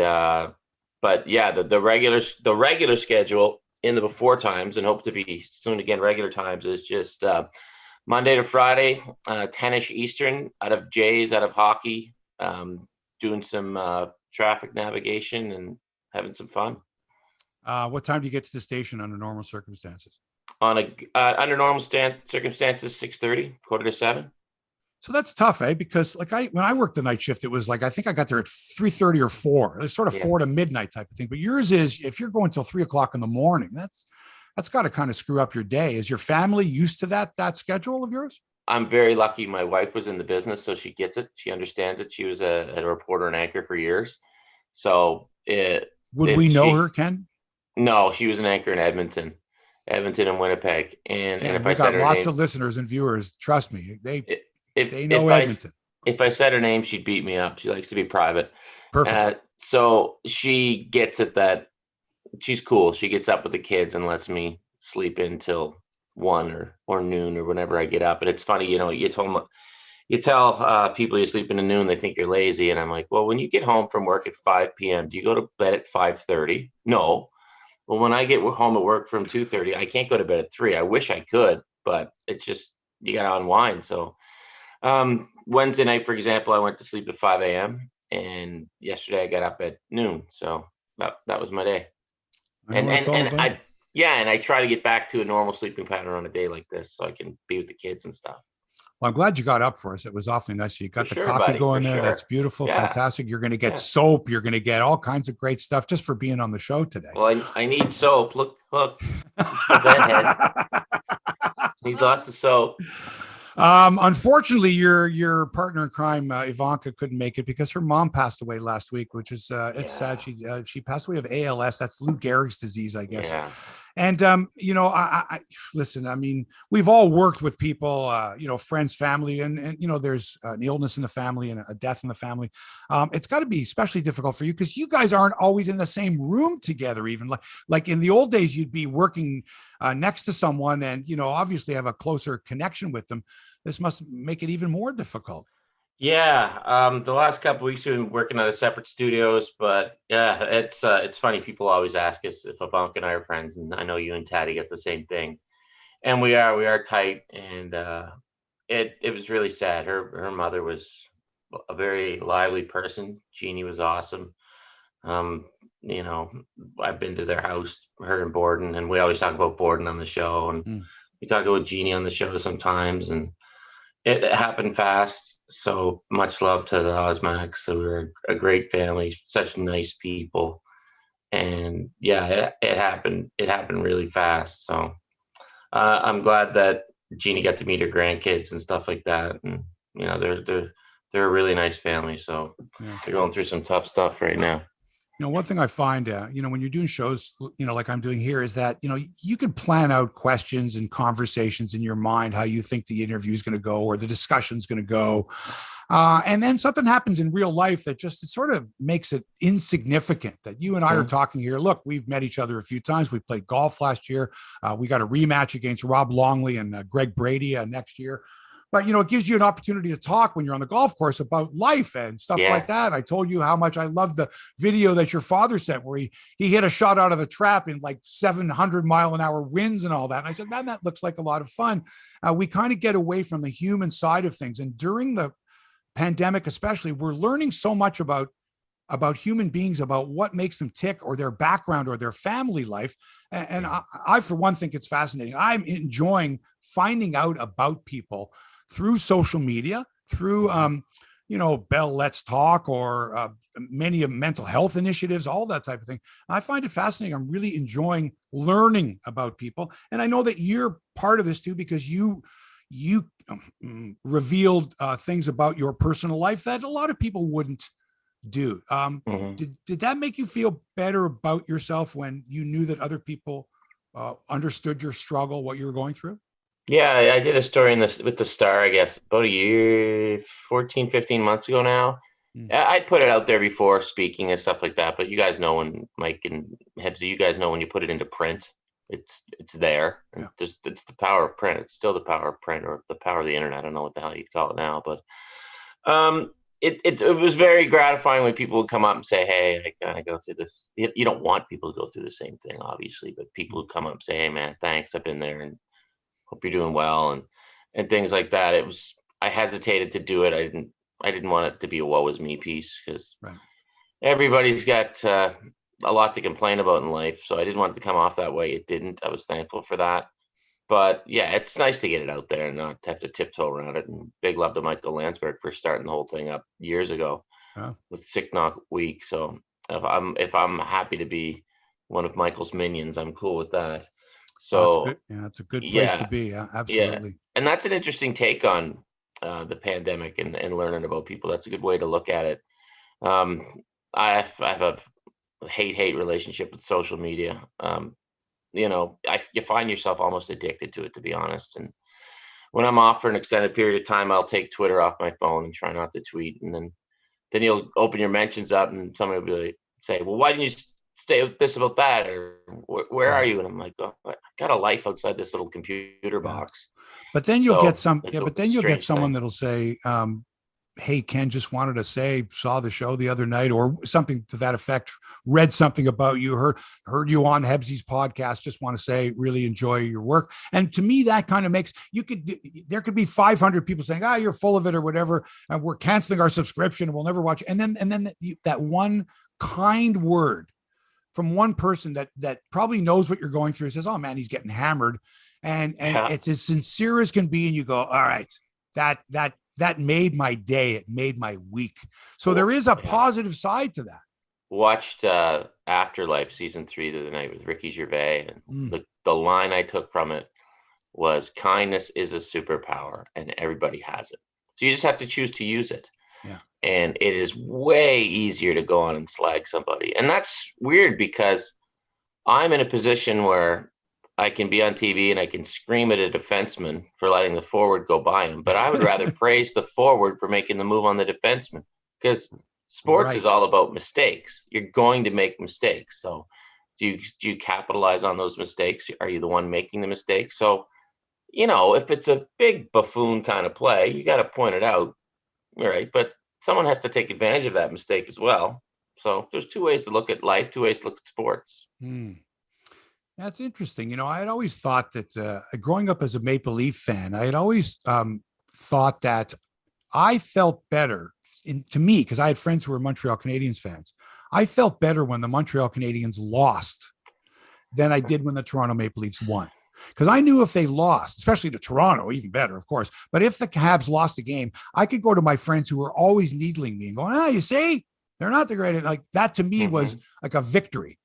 but yeah, the regular schedule in the before times, and hope to be soon again regular times, is just Monday to Friday, 10ish Eastern, out of Jays, out of hockey, doing some traffic navigation and having some fun. What time do you get to the station under normal circumstances? Under normal circumstances, 6:30, 6:45. So that's tough, eh? Because like when I worked the night shift, it was like I think I got there at 3:30 or 4. It's sort of 4 to midnight type of thing. But yours is, if you're going till 3:00 in the morning, that's got to kind of screw up your day. Is your family used to that schedule of yours? I'm very lucky. My wife was in the business, so she gets it. She understands it. She was a reporter and anchor for years. So would we know her, Ken? No, she was an anchor in Edmonton and Winnipeg. And if I said her lots name, of listeners and viewers, trust me, they know if Edmonton. If I said her name, she'd beat me up. She likes to be private. Perfect. So she gets it that she's cool. She gets up with the kids and lets me sleep in till 1 or noon or whenever I get up. And it's funny, you tell people you sleep into noon, they think you're lazy. And I'm like, well, when you get home from work at 5 p.m., do you go to bed at 5:30? No. Well, when I get home at work from 2:30, I can't go to bed at 3. I wish I could, but it's just, you got to unwind. So Wednesday night, for example, I went to sleep at 5 a.m. and yesterday I got up at noon. So that was my day. And I try to get back to a normal sleeping pattern on a day like this so I can be with the kids and stuff. Well, I'm glad you got up for us. It was awfully nice. You got the coffee going there. That's beautiful. Yeah. Fantastic. You're going to get soap. You're going to get all kinds of great stuff just for being on the show today. Well, I need soap. Look. That head. Need lots of soap. Unfortunately, your partner in crime, Evanka, couldn't make it because her mom passed away last week, which is it's sad. She passed away of ALS. That's Lou Gehrig's disease, I guess. Yeah. And I listen. I mean, we've all worked with people, friends, family, and there's an illness in the family and a death in the family. It's got to be especially difficult for you because you guys aren't always in the same room together. Even like in the old days, you'd be working next to someone, and obviously have a closer connection with them. This must make it even more difficult. Yeah, the last couple of weeks we've been working out of separate studios, but yeah, it's funny. People always ask us if Evanka and I are friends, and I know you and Taddy get the same thing, and we are tight. And it was really sad. Her mother was a very lively person. Jeannie was awesome. I've been to their house, her and Borden, and we always talk about Borden on the show, and we talk about Jeannie on the show sometimes, and it happened fast. So much love to the Osmaks. They were a great family, such nice people. And yeah, it happened really fast. So I'm glad that Jeannie got to meet her grandkids and stuff like that. And they're a really nice family. So they're going through some tough stuff right now. One thing I find, when you're doing shows, like I'm doing here, is that, you can plan out questions and conversations in your mind, how you think the interview is going to go or the discussion is going to go. And then something happens in real life that just sort of makes it insignificant that you and I are talking here. Look, we've met each other a few times. We played golf last year. We got a rematch against Rob Longley and Greg Brady next year. But, it gives you an opportunity to talk when you're on the golf course about life and stuff like that. I told you how much I love the video that your father sent where he hit a shot out of the trap in like 700-mile-an-hour winds and all that. And I said, man, that looks like a lot of fun. We kind of get away from the human side of things. And during the pandemic, especially, we're learning so much about human beings, about what makes them tick or their background or their family life. And I, for one, think it's fascinating. I'm enjoying finding out about people through social media, through, Bell Let's Talk or many of mental health initiatives, all that type of thing. I find it fascinating. I'm really enjoying learning about people. And I know that you're part of this too, because you revealed things about your personal life that a lot of people wouldn't do. Did that make you feel better about yourself when you knew that other people understood your struggle, what you were going through? Yeah, I did a story with the Star, I guess, about a year, 14, 15 months ago now. I'd put it out there before speaking and stuff like that, but you guys know when Mike and Hebsy, you guys know when you put it into print, it's there. And it's the power of print. It's still the power of print or the power of the internet. I don't know what the hell you'd call it now, but it was very gratifying when people would come up and say, hey, I kind of go through this. You don't want people to go through the same thing, obviously, but people who come up and say, hey, man, thanks, I've been there and hope you're doing well, and things like that. I hesitated to do it. I didn't want it to be a woe is me piece, because everybody's got a lot to complain about in life. So I didn't want it to come off that way. It didn't. I was thankful for that. But yeah, it's nice to get it out there and not have to tiptoe around it. And big love to Michael Landsberg for starting the whole thing up years ago with Sick Knock Week. So if I'm happy to be one of Michael's minions, I'm cool with that. So it's a good place to be. Yeah, absolutely. Yeah. And that's an interesting take on the pandemic and learning about people. That's a good way to look at it. I have a hate relationship with social media. You find yourself almost addicted to it, to be honest. And when I'm off for an extended period of time, I'll take Twitter off my phone and try not to tweet. And then you'll open your mentions up and somebody will be like, say, well, why didn't you say this about that? Or where are you? And I'm like, oh, I got a life outside this little computer box. But then you'll get someone that'll say, hey, Ken just wanted to say, saw the show the other night, or something to that effect, read something about you, heard you on Hebsy's podcast, just want to say, really enjoy your work. And to me, that kind of makes, there could be 500 people saying, you're full of it or whatever, and we're canceling our subscription and we'll never watch. And then that one kind word from one person that probably knows what you're going through says, oh man, he's getting hammered. And it's as sincere as can be. And you go, all right, that made my day. It made my week. So there is a positive side to that. Watched Afterlife season 3 the other night with Ricky Gervais. And the line I took from it was, kindness is a superpower and everybody has it. So you just have to choose to use it. Yeah. And it is way easier to go on and slag somebody. And that's weird, because I'm in a position where I can be on TV and I can scream at a defenseman for letting the forward go by him, but I would rather praise the forward for making the move on the defenseman, because sports is all about mistakes. You're going to make mistakes. So do you capitalize on those mistakes? Are you the one making the mistake? So, if it's a big buffoon kind of play, you got to point it out. Right. But someone has to take advantage of that mistake as well. So there's two ways to look at life, two ways to look at sports. That's interesting. I had always thought that growing up as a Maple Leaf fan, I had always thought that I felt better to me, because I had friends who were Montreal Canadiens fans. I felt better when the Montreal Canadiens lost than I did when the Toronto Maple Leafs won. Because I knew if they lost, especially to Toronto, even better, of course. But if the Habs lost a game, I could go to my friends who were always needling me and going, you see, they're not the greatest. Like that to me was like a victory.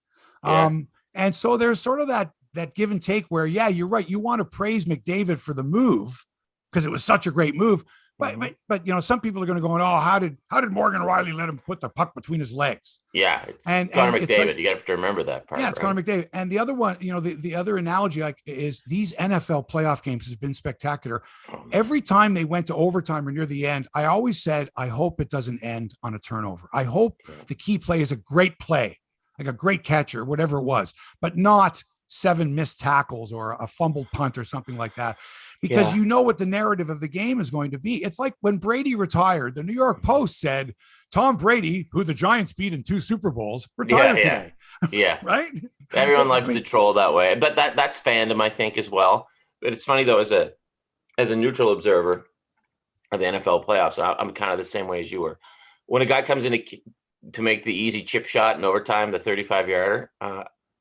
Yeah. And so there's sort of that give and take where, you're right. You want to praise McDavid for the move because it was such a great move. But some people are going to go, how did Morgan Riley let him put the puck between his legs? Yeah, it's Connor McDavid. You have to remember that part. Yeah, it's Connor McDavid. And the other one, the other analogy is these NFL playoff games has been spectacular. Every time they went to overtime or near the end, I always said, I hope it doesn't end on a turnover. I hope the key play is a great play, like a great catch or whatever it was, but not 7 missed tackles or a fumbled punt or something like that. Because what the narrative of the game is going to be. It's like when Brady retired, the New York Post said, Tom Brady, who the Giants beat in 2 Super Bowls, retired today. Yeah. Right? Everyone likes to troll that way. But that's fandom, I think, as well. But it's funny, though, as a neutral observer of the NFL playoffs, I'm kind of the same way as you were. When a guy comes in to make the easy chip shot in overtime, the 35-yarder,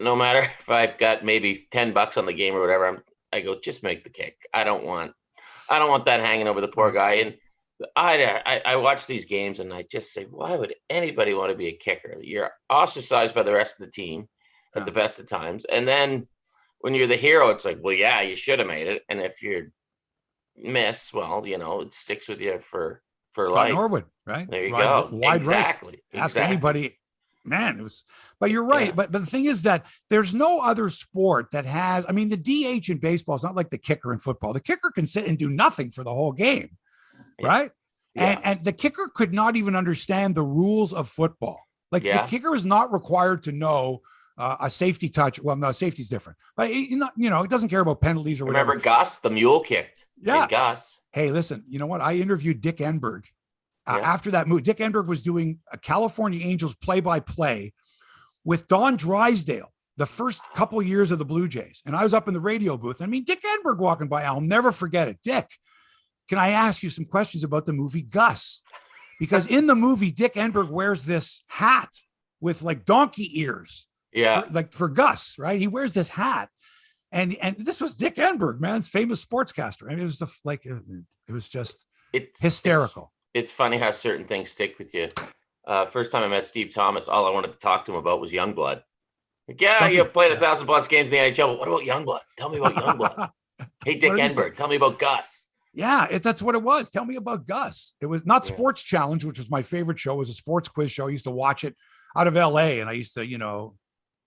no matter if I've got maybe $10 on the game or whatever, I go, just make the kick. I don't want that hanging over the poor guy. And I watch these games and I just say, why would anybody want to be a kicker? You're ostracized by the rest of the team at the best of times. And then when you're the hero, it's like, well, yeah, you should have made it. And if you miss, well, it sticks with you for Scott life. Norwood, right? There you go. Wide Exactly. right. Ask anybody. Man, it was, but you're right. Yeah. But the thing is that there's no other sport that has, the DH in baseball is not like the kicker in football. The kicker can sit and do nothing for the whole game, right? Yeah. And the kicker could not even understand the rules of football. Like the kicker is not required to know a safety touch. Well, no, safety's different, but it doesn't care about penalties or whatever. Remember Gus, the mule kicked. Yeah. Gus. Hey, listen, you know what? I interviewed Dick Enberg after that movie, Dick Enberg was doing a California Angels play-by-play with Don Drysdale the first couple years of the Blue Jays. And I was up in the radio booth. I mean, Dick Enberg walking by, I'll never forget it. Dick, can I ask you some questions about the movie Gus? Because in the movie, Dick Enberg wears this hat with like donkey ears. Yeah. For Gus, right? He wears this hat. And this was Dick Enberg, man, famous sportscaster. I mean, it was it was just hysterical. It's funny how certain things stick with you. First time I met Steve Thomas, all I wanted to talk to him about was Youngblood. Like, you played 1,000+ games in the NHL, but what about Youngblood? Tell me about Youngblood. Hey, Dick Enberg, tell me about Gus. Yeah, that's what it was. Tell me about Gus. It was not Sports Challenge, which was my favorite show. It was a sports quiz show. I used to watch it out of LA, and I used to,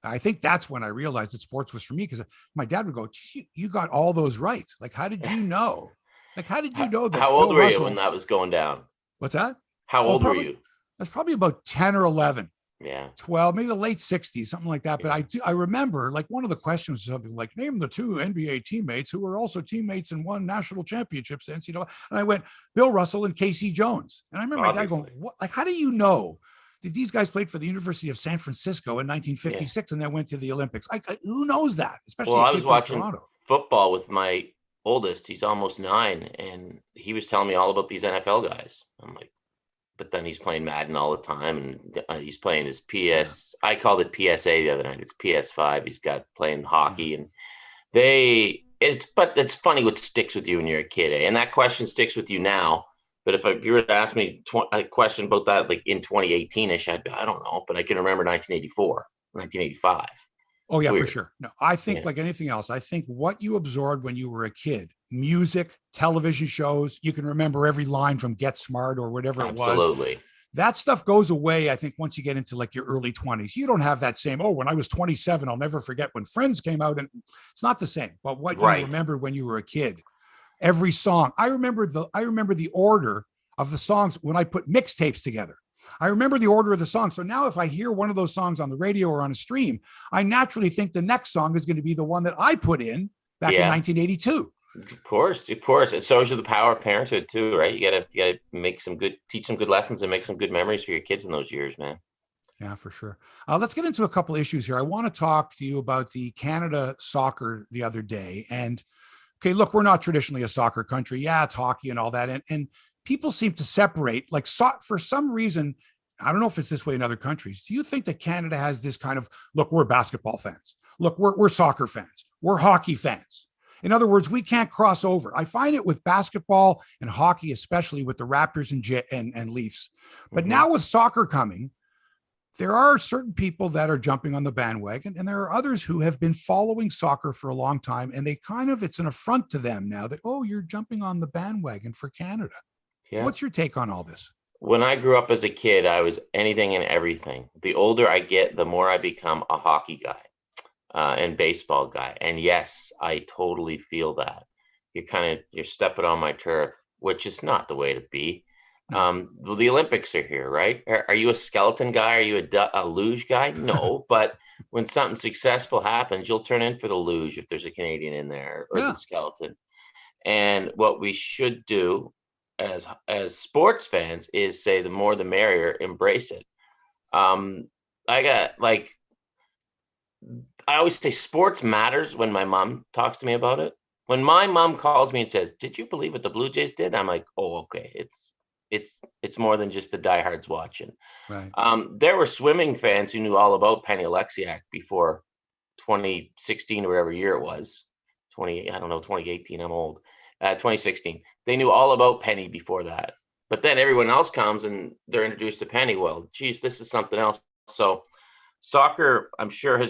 I think that's when I realized that sports was for me, because my dad would go, you got all those right. Like, how did you know? Like, how did you know that? How old were you when that was going down? What's that? How old were you? That's probably about 10 or 11. Yeah. 12, maybe the late 60s, something like that. But I remember, like, one of the questions was something like, name the 2 NBA teammates who were also teammates and won national championships. And I went, Bill Russell and Casey Jones. And I remember my dad going, what? Like, how do you know that these guys played for the University of San Francisco in 1956 and then went to the Olympics? Who knows that? Especially I was watching football with my oldest. He's almost 9, and he was telling me all about these NFL guys. I'm like, but then he's playing Madden all the time, and he's playing his PS. I called it PSA the other night. It's PS5. He's got playing hockey, and it's funny what sticks with you when you're a kid, and that question sticks with you now. But if you were to ask me a question about that, like in 2018-ish, I don't know, but I can remember 1984, 1985. Oh, yeah, for sure. No, I think like anything else, I think what you absorbed when you were a kid, music, television shows, you can remember every line from Get Smart or whatever it was. Absolutely. That stuff goes away, I think, once you get into like your early 20s. You don't have that same, when I was 27, I'll never forget when Friends came out. And it's not the same. But what you remember when you were a kid, every song. I remember the order of the songs when I put mixtapes together. I remember the order of the song. So now if I hear one of those songs on the radio or on a stream, I naturally think the next song is going to be the one that I put in back in 1982. Of course. And so is the power of parenthood too, right? You gotta teach some good lessons and make some good memories for your kids in those years, man. Yeah, for sure. Let's get into a couple issues here. I want to talk to you about the Canada soccer the other day. And okay, look, we're not traditionally a soccer country. Yeah, it's hockey and all that. And people seem to separate, like, for some reason, I don't know if it's this way in other countries. Do you think that Canada has this kind of, look, we're basketball fans. Look, we're soccer fans. We're hockey fans. In other words, we can't cross over. I find it with basketball and hockey, especially with the Raptors and Leafs. But now with soccer coming, there are certain people that are jumping on the bandwagon, and there are others who have been following soccer for a long time, and it's an affront to them now that, you're jumping on the bandwagon for Canada. Yeah. What's your take on all this? When I grew up as a kid, I was anything and everything. The older I get, the more I become a hockey guy and baseball guy. And yes, I totally feel that. You're stepping on my turf, which is not the way to be. The Olympics are here, right? Are you a skeleton guy? Are you a luge guy? No, but when something successful happens, you'll turn in for the luge if there's a Canadian in there, or the skeleton. And what we should do as sports fans is say the more the merrier, embrace it. I always say sports matters when my mom talks to me about it. When my mom calls me and says, "Did you believe what the Blue Jays did?" I'm like, "Oh, okay. It's more than just the diehards watching." Right. There were swimming fans who knew all about Penny Oleksiak before 2016 or whatever year it was. 2018. I'm old. 2016. They knew all about Penny before that. But then everyone else comes and they're introduced to Penny. Well, geez, this is something else. So soccer, I'm sure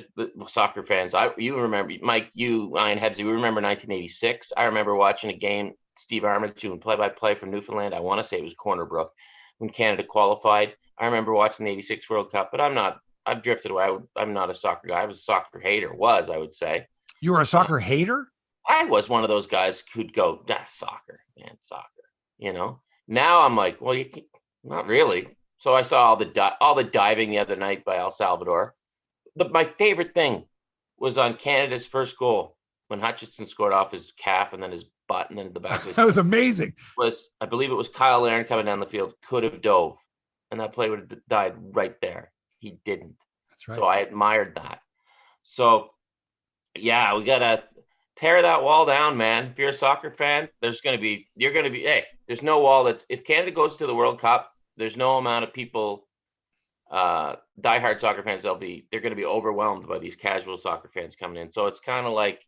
soccer fans, you remember, Mike, you, I, and Hebsy, we remember 1986. I remember watching a game, Steve Armitage doing play-by-play from Newfoundland. I want to say it was Corner Brook when Canada qualified. I remember watching the 86 World Cup, but I've drifted away. I'm not a soccer guy. I was a soccer hater, I would say. You were a soccer hater? I was one of those guys who'd go, soccer, man, soccer, Now I'm like, well, not really. So I saw all the diving the other night by El Salvador. My favorite thing was on Canada's first goal when Hutchinson scored off his calf and then his button in the back of his That was amazing. I believe it was Kyle Lowry coming down the field, could have dove, and that play would have died right there. He didn't. That's right. So I admired that. So, yeah, we got to tear that wall down, man. If you're a soccer fan, hey, there's no wall if Canada goes to the World Cup, there's no amount of people, diehard soccer fans, they're going to be overwhelmed by these casual soccer fans coming in. So it's kind of like,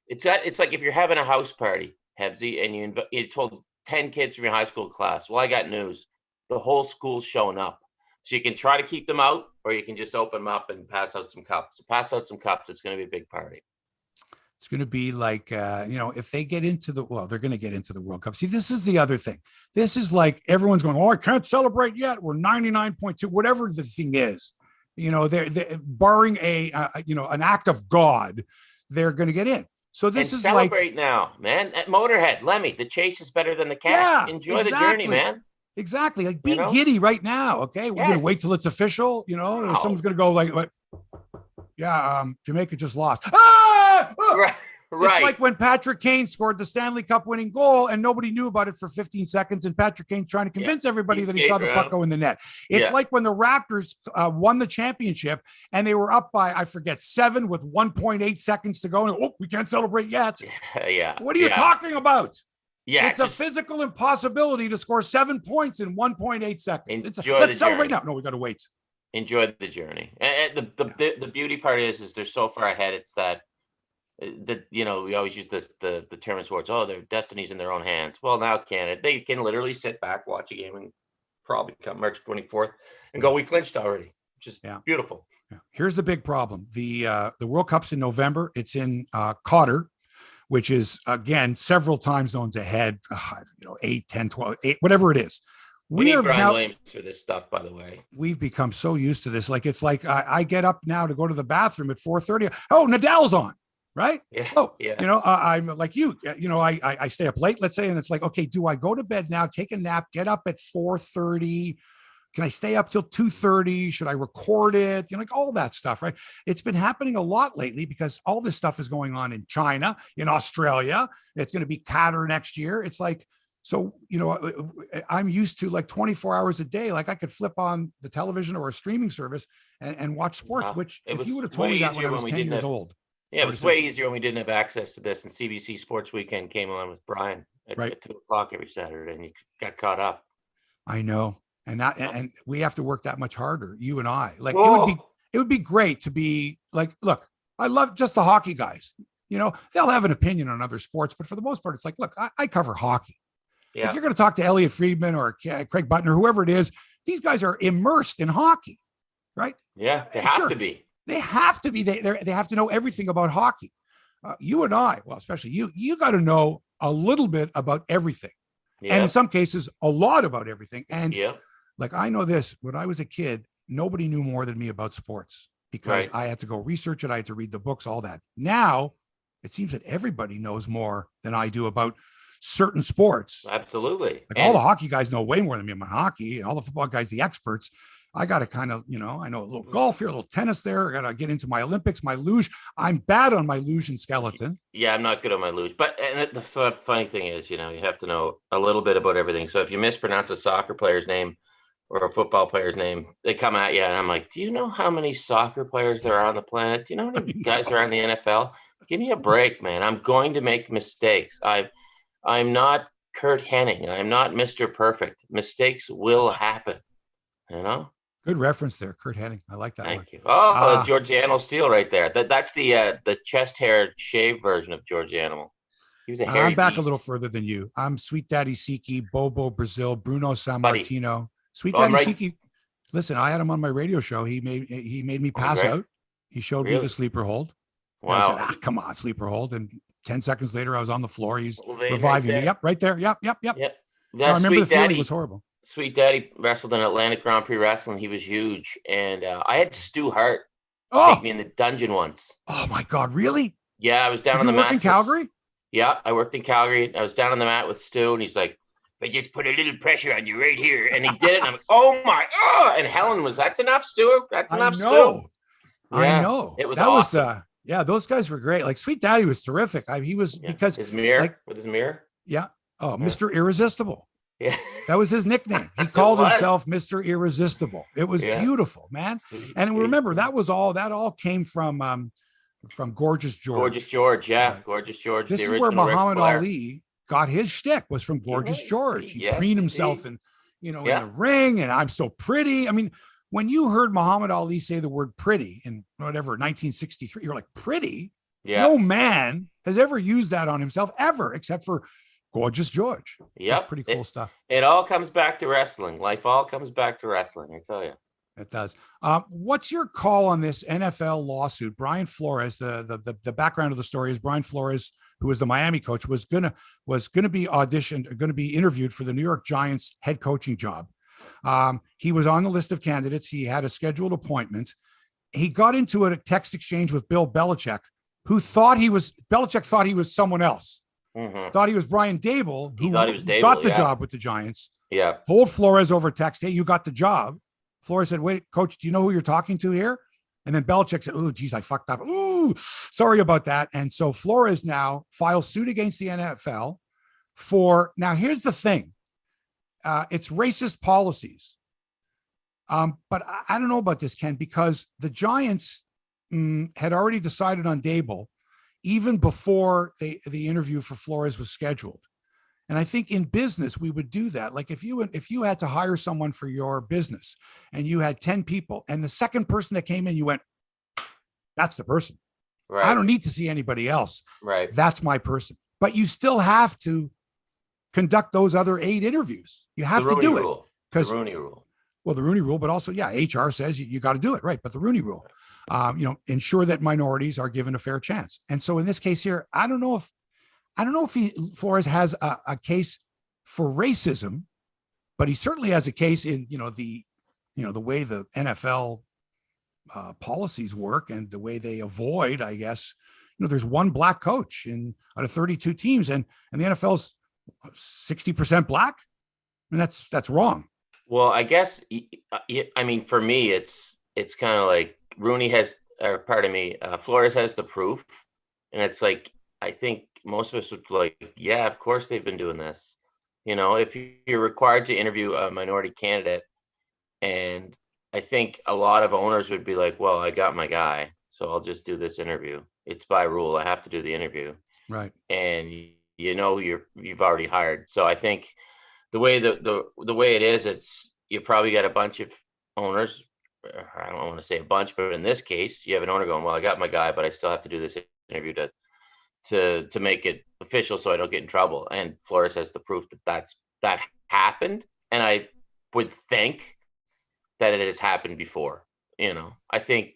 it's like if you're having a house party, Hebsy, and you told 10 kids from your high school class, well, I got news. The whole school's showing up. So you can try to keep them out, or you can just open them up and pass out some cups. Pass out some cups. It's going to be a big party. It's going to be like, if they get into they're going to get into the World Cup. See, this is the other thing. This is like everyone's going, oh, I can't celebrate yet. We're 99.2, whatever the thing is. They're barring an act of God, they're going to get in. So this is celebrate now, man. At Motorhead, Lemmy, the chase is better than the catch. Yeah, enjoy the journey, man. Exactly. Like be giddy right now. Okay. We're going to wait till it's official. And someone's going to go like, Jamaica just lost. Ah! Right. It's like when Patrick Kane scored the Stanley Cup winning goal and nobody knew about it for 15 seconds. And Patrick Kane trying to convince everybody that he saw the puck go in the net. It's like when the Raptors won the championship and they were up by, I forget, 7 with 1.8 seconds to go. And we can't celebrate yet. Yeah. What are you talking about? Yeah, it's a physical impossibility to score 7 points in 1.8 seconds. Let's celebrate now. No, we got to wait. Enjoy the journey. And the beauty part is they're so far ahead. It's that we always use the term in sports. Oh, their destiny's in their own hands. Well, now Canada, they can literally sit back, watch a game, and probably come March 24th and go, we clinched already. Which is beautiful. Yeah. Here's the big problem: the World Cup's in November. It's in Qatar, which is, again, several time zones ahead, 8, 10, 12, 8, whatever it is. We need Brian Williams for this stuff, by the way. We've become so used to this. Like, it's like I get up now to go to the bathroom at 4:30. Oh, Nadal's on, right? Yeah. Oh, yeah. I'm like you, I stay up late, let's say, and it's like, okay, do I go to bed now, take a nap, get up at 4:30? Can I stay up till 2:30? Should I record it? Like all that stuff, right? It's been happening a lot lately because all this stuff is going on in China, in Australia. It's going to be Qatar next year. It's like, so, I'm used to like 24 hours a day. Like I could flip on the television or a streaming service and watch sports, which if you would have told me that when I was 10 years old. Yeah, it was way easier when we didn't have access to this, and CBC Sports Weekend came on with Brian at 2:00 every Saturday, and you got caught up. I know. And we have to work that much harder, you and I. Like it would be great to be like, look, I love just the hockey guys. They'll have an opinion on other sports, but for the most part, it's like, look, I cover hockey. Yeah. Like you're going to talk to Elliot Friedman or Craig Button or whoever it is. These guys are immersed in hockey, right? Yeah, they have to be. They have to be. They have to know everything about hockey. You and I, well, especially you got to know a little bit about everything. Yeah. And in some cases, a lot about everything. And like, I know this, when I was a kid, nobody knew more than me about sports because I had to go research it. I had to read the books, all that. Now it seems that everybody knows more than I do about certain sports. Absolutely. Like all the hockey guys know way more than me about hockey, and all the football guys, the experts. I got to kind of, I know a little golf here, a little tennis there. I got to get into my Olympics, my luge. I'm bad on my luge and skeleton. Yeah, I'm not good on my luge. But the funny thing is, you have to know a little bit about everything. So if you mispronounce a soccer player's name or a football player's name, they come at you. And I'm like, do you know how many soccer players there are on the planet? Do you know how many guys are on the NFL? Give me a break, man. I'm going to make mistakes. I'm not Kurt Hennig. I'm not Mr. Perfect. Mistakes will happen, Good reference there, Kurt Hennig. I like that one. Thank you. Oh, George Animal Steel right there. That's the chest hair shave version of George Animal. He was a hairy I'm back beast. A little further than you. I'm Sweet Daddy Siki, Bobo Brazil, Bruno Sammartino. Sweet Daddy Siki. Listen, I had him on my radio show. He made me pass out. He showed me the sleeper hold. Wow. I said, come on, sleeper hold. And 10 seconds later, I was on the floor. He's reviving me. Yep, right there. Yep. No, I remember the feeling was horrible. Sweet Daddy wrestled in Atlantic Grand Prix Wrestling. He was huge. And I had Stu Hart take me in the dungeon once. Oh, my God. Really? Yeah, I was down on the mat. You worked in Calgary? Yeah, I worked in Calgary. I was down on the mat with Stu, and he's like, I just put a little pressure on you right here. And he did it. And I'm like, oh, my. Oh. And Helen was, that's enough, Stu. That's enough, Stu. I know. It was awesome. Yeah, those guys were great. Like Sweet Daddy was terrific. He was because his mirror like with his mirror. yeah. Oh, Yeah. Mr. Irresistible. Yeah. That was his nickname. He It called was. himself Mr. Irresistible. It was Yeah. beautiful, man. Sweet, And sweet. remember, that all came from Gorgeous George. Gorgeous George, yeah. Gorgeous George. This the is original where Muhammad Ric Flair. Ali got his shtick, was from Gorgeous George. He preened himself in the ring, and I'm so pretty. I mean, when you heard Muhammad Ali say the word pretty in whatever 1963, you're like, pretty? Yeah. No man has ever used that on himself ever, except for Gorgeous George. Yep. Pretty cool stuff. It all comes back to wrestling. Life all comes back to wrestling, I tell you. It does. What's your call on this NFL lawsuit? Brian Flores, the background of the story is Brian Flores, who was the Miami coach, was gonna be auditioned, going to be interviewed for the New York Giants head coaching job. He was on the list of candidates. He had a scheduled appointment. He got into a text exchange with Bill Belichick, Belichick thought he was someone else. Mm-hmm. Thought he was Brian Dable, who thought he was Dable, got the job with the Giants. Yeah. Told Flores over text, hey, you got the job. Flores said, wait, coach, do you know who you're talking to here? And then Belichick said, oh, geez, I fucked up. Ooh, sorry about that. And so Flores now files suit against the NFL now here's the thing. It's racist policies. But I don't know about this, Ken, because the Giants had already decided on Dable even before the interview for Flores was scheduled. And I think in business, we would do that. Like if you had to hire someone for your business and you had 10 people and the second person that came in, you went, that's the person. Right. I don't need to see anybody else. Right. That's my person. But you still have to conduct those other 8 interviews. You have to do it. Because the Rooney rule. Well, the Rooney rule, but also, HR says you got to do it. Right. But the Rooney rule, ensure that minorities are given a fair chance. And so in this case here, I don't know if Flores has a case for racism, but he certainly has a case in, the way the NFL policies work and the way they avoid, I guess, there's one black coach out of 32 teams and the NFL's 60% black. And that's wrong. Well, I guess, I mean, for me, it's kind of like Flores has the proof. And it's like, I think most of us would like, yeah, of course they've been doing this. If you're required to interview a minority candidate, and I think a lot of owners would be like, well, I got my guy, so I'll just do this interview. It's by rule. I have to do the interview. Right. And you've already hired. So I think the way the way it is, you probably got a bunch of owners. I don't want to say a bunch, but in this case, you have an owner going, well, I got my guy, but I still have to do this interview to make it official so I don't get in trouble. And Flores has the proof that happened. And I would think that it has happened before. I think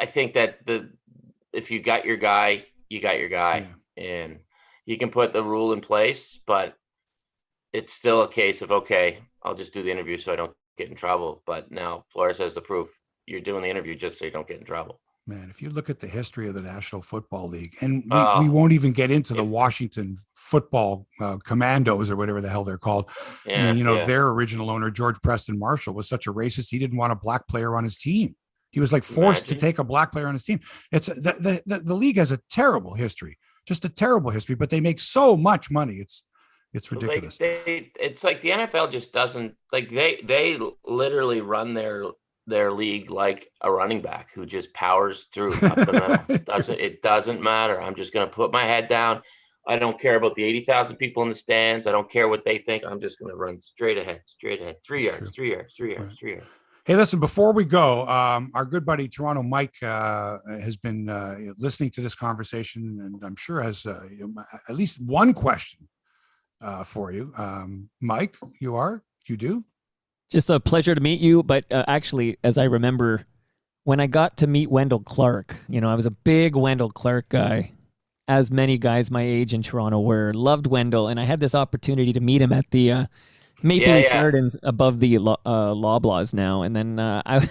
that if you got your guy, you got your guy. Yeah. And you can put the rule in place, but it's still a case of, okay, I'll just do the interview so I don't get in trouble. But now Flores has the proof. You're doing the interview just so you don't get in trouble. Man, if you look at the history of the National Football League, and we won't even get into the Washington Football Commandos or whatever the hell they're called. Yeah, I mean, their original owner, George Preston Marshall, was such a racist. He didn't want a black player on his team. He was like forced to take a black player on his team. It's the league has a terrible history, just a terrible history, but they make so much money. It's ridiculous. It's like the NFL just doesn't, like, they literally run their league like a running back who just powers through up the middle. It doesn't matter. I'm just going to put my head down. I don't care about the 80,000 people in the stands. I don't care what they think. I'm just going to run straight ahead. 3 yards, 3 yards, 3 yards, 3 yards. Hey, listen, before we go, our good buddy Toronto Mike has been listening to this conversation, and I'm sure has at least one question for you. Mike, you do? Just a pleasure to meet you. But actually, as I remember, when I got to meet Wendell Clark, I was a big Wendell Clark guy, as many guys my age in Toronto were. Loved Wendell, and I had this opportunity to meet him at the Maple Leaf Gardens above the Loblaws now. And then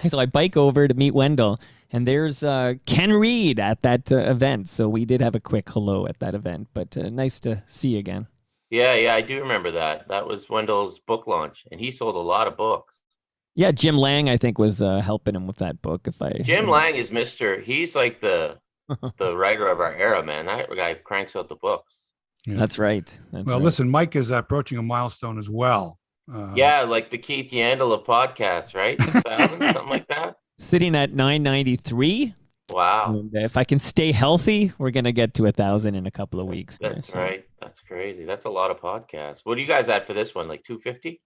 so I bike over to meet Wendell, and there's Ken Reid at that event. So we did have a quick hello at that event, but nice to see you again. Yeah, I do remember that. That was Wendell's book launch, and he sold a lot of books. Yeah, Jim Lang, I think, was helping him with that book. Jim Lang is he's like the writer of our era, man. That guy cranks out the books. Yeah. That's right. Well, listen, Mike is approaching a milestone as well. Yeah, like the Keith Yandel of podcasts, right? 6,000, something like that. Sitting at 993. Wow. And if I can stay healthy, we're going to get to 1,000 in a couple of weeks. That's right. That's crazy. That's a lot of podcasts. What are you guys at for this one? Like 250?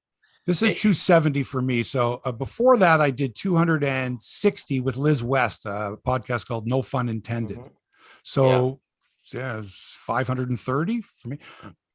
This is 270 for me. So before that, I did 260 with Liz West, a podcast called No Fun Intended. Mm-hmm. So yeah, it's 530 for me.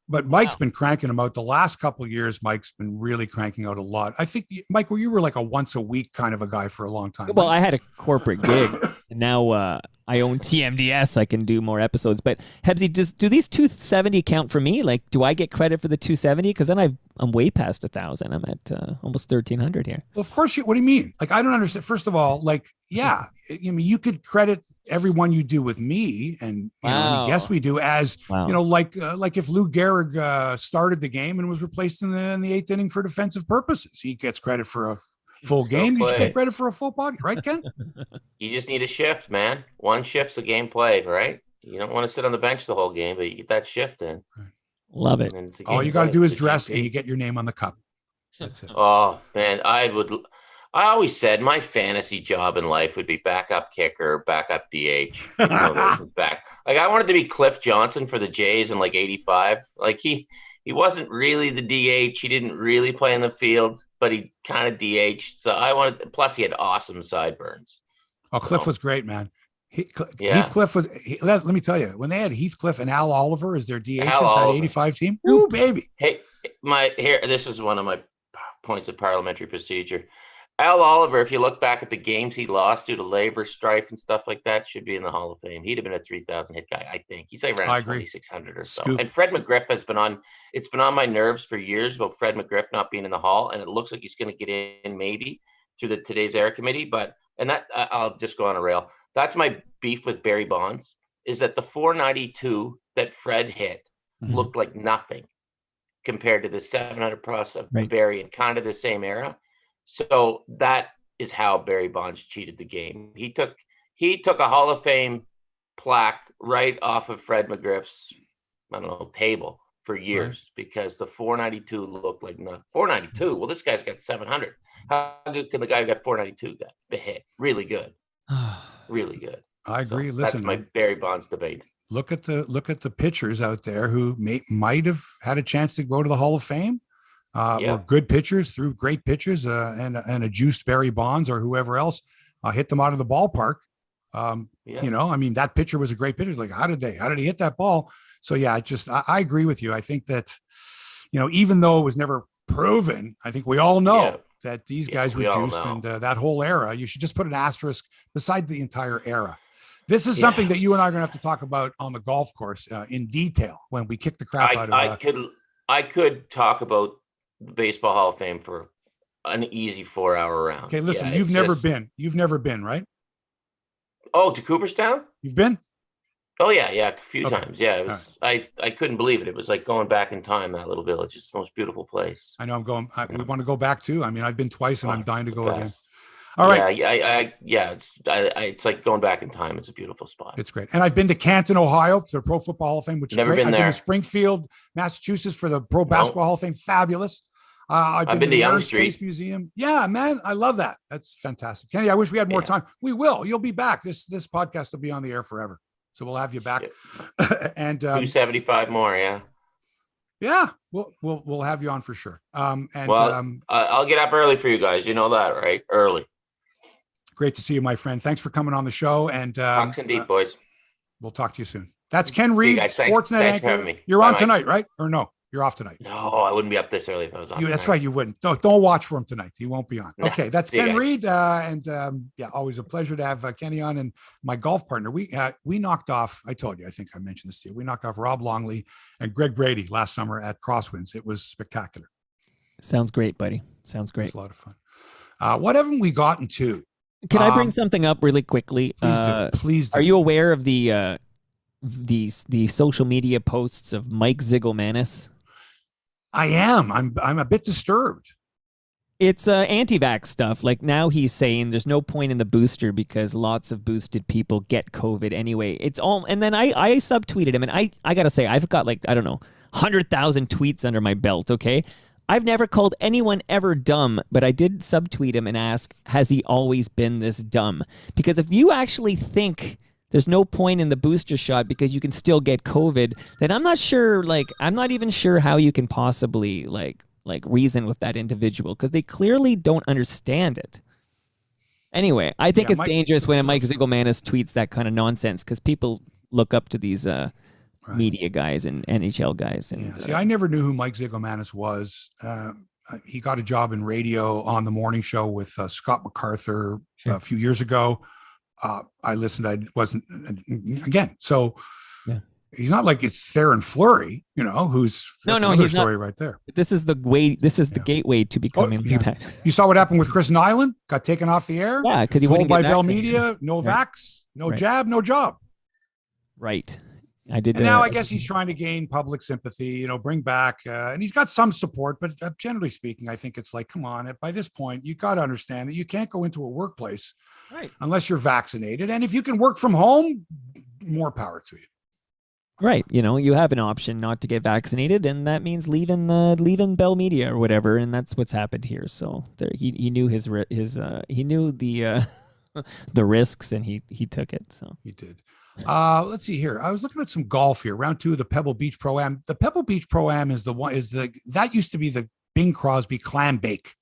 But Mike's been cranking them out the last couple of years. Mike's been really cranking out a lot. I think, Mike, you were like a once a week kind of a guy for a long time. Well, right? I had a corporate gig, and now I own TMDS. I can do more episodes. But Hebsy, do these 270 count for me? Like, do I get credit for the 270? Because then I'm way past 1,000. I'm at almost 1,300 here. Well, of course. What do you mean? Like, I don't understand. First of all, like, yeah, I mean, you could credit everyone you do with me and any guests we do as like if Lou Gehrig started the game and was replaced in the eighth inning for defensive purposes, he gets credit for a full game. You should get credit for a full body, right, Ken? You just need a shift, man. One shift's a game played, right? You don't want to sit on the bench the whole game, but you get that shift in. Right. Love it. All you got to do is dress and you get your name on the cup. That's it. Oh, man, I always said my fantasy job in life would be backup kicker, backup DH. Back. Like, I wanted to be Cliff Johnson for the Jays in like 85. Like he wasn't really the DH. He didn't really play in the field, but he kind of DH'd. So plus he had awesome sideburns. Oh, Cliff was great, man. Heathcliff was, let me tell you, when they had Heathcliff and Al Oliver as their DHs, that 85 team, ooh, baby. Hey, this is one of my points of parliamentary procedure. Al Oliver, if you look back at the games he lost due to labor strife and stuff like that, should be in the Hall of Fame. He'd have been a 3,000 hit guy, I think. He's like around 2,600 or so. And Fred McGriff it's been on my nerves for years about Fred McGriff not being in the Hall, and it looks like he's going to get in maybe through the Today's Era Committee. I'll just go on a rail. That's my beef with Barry Bonds, is that the 492 that Fred hit looked like nothing compared to the 700 plus of Barry in kind of the same era. So that is how Barry Bonds cheated the game. He took a Hall of Fame plaque right off of Fred McGriff's, table for years because the 492 looked like nothing. 492. Well, this guy's got 700. How good can the guy who got 492 get the hit? Really good. Really good. I agree. So listen, that's my Barry Bonds debate. Look at the pitchers out there who might have had a chance to go to the Hall of Fame. Were good pitchers, threw great pitches, and a juiced Barry Bonds or whoever else hit them out of the ballpark. That pitcher was a great pitcher. Like, how did he hit that ball? So yeah, I agree with you. I think that, even though it was never proven, I think we all know that these guys were juiced, and that whole era, you should just put an asterisk beside the entire era. This is something that you and I are going to have to talk about on the golf course in detail when we kick the crap out of. I could talk about the Baseball Hall of Fame for an easy 4-hour round. Okay, listen, you've never been, right? Oh, to Cooperstown? You've been? Oh yeah, a few times. Yeah, it was. Right. I couldn't believe it. It was like going back in time. That little village. It's the most beautiful place. I know. We want to go back too. I mean, I've been twice, and I'm dying to go again. All right. It's like going back in time. It's a beautiful spot. It's great. And I've been to Canton, Ohio for the Pro Football Hall of Fame, which is great. I've been to Springfield, Massachusetts for the Pro Basketball Hall of Fame. Fabulous. I've been to the Aerospace Museum. Yeah, man. I love that. That's fantastic. Kenny, I wish we had more time. We will. You'll be back. This podcast will be on the air forever. So we'll have you back. And 275 more. Yeah. Yeah. We'll have you on for sure. I'll get up early for you guys. You know that, right? Early. Great to see you, my friend. Thanks for coming on the show. And Talks indeed, boys. We'll talk to you soon. That's Ken Reid, Sportsnet thanks for having me. You're on tonight, right? Or no? You're off tonight. No, I wouldn't be up this early if I was on. That's right. You wouldn't. Don't watch for him tonight. He won't be on. Okay, that's Ken Reid, always a pleasure to have Kenny on, and my golf partner. We knocked off. I told you. I think I mentioned this to you. We knocked off Rob Longley and Greg Brady last summer at Crosswinds. It was spectacular. Sounds great, buddy. Sounds great. It was a lot of fun. What haven't we gotten to? Can I bring something up really quickly? Please do. Are you aware of the social media posts of Mike Zigomanis? I am. I'm a bit disturbed. It's anti-vax stuff. Like now he's saying there's no point in the booster because lots of boosted people get COVID anyway. It's all, and then I subtweeted him, and I gotta say I've got like, I don't know, 100,000 tweets under my belt. Okay, I've never called anyone ever dumb, but I did subtweet him and ask, has he always been this dumb? Because if you actually think there's no point in the booster shot because you can still get COVID, then I'm not sure. Like I'm not even sure how you can possibly like reason with that individual because they clearly don't understand it. Anyway, I think it's dangerous when Mike Ziegler-Manis tweets that kind of nonsense because people look up to these media guys and NHL guys. And See, I never knew who Mike Ziegler-Manis was. He got a job in radio on the morning show with Scott MacArthur a few years ago. I listened. I wasn't again. So. Yeah. He's not like it's Theron Fleury, who's another story right there. This is the way. This is the gateway to becoming. You saw what happened with Chris Nyland? Got taken off the air. Yeah, because he told by Bell Media, no vax, no jab, no job. Right. I did. And now I guess he's trying to gain public sympathy. Bring back, and he's got some support, but generally speaking, I think it's like, come on. By this point, you got to understand that you can't go into a workplace unless you're vaccinated, and if you can work from home, more power to you. Right, you have an option not to get vaccinated, and that means leaving Bell Media or whatever, and that's what's happened here. So he knew he knew the the risks, and he took it. So he did. Let's see here. I was looking at some golf here. Round 2 of the Pebble Beach Pro-Am. The Pebble Beach Pro-Am that used to be the Bing Crosby clam bake.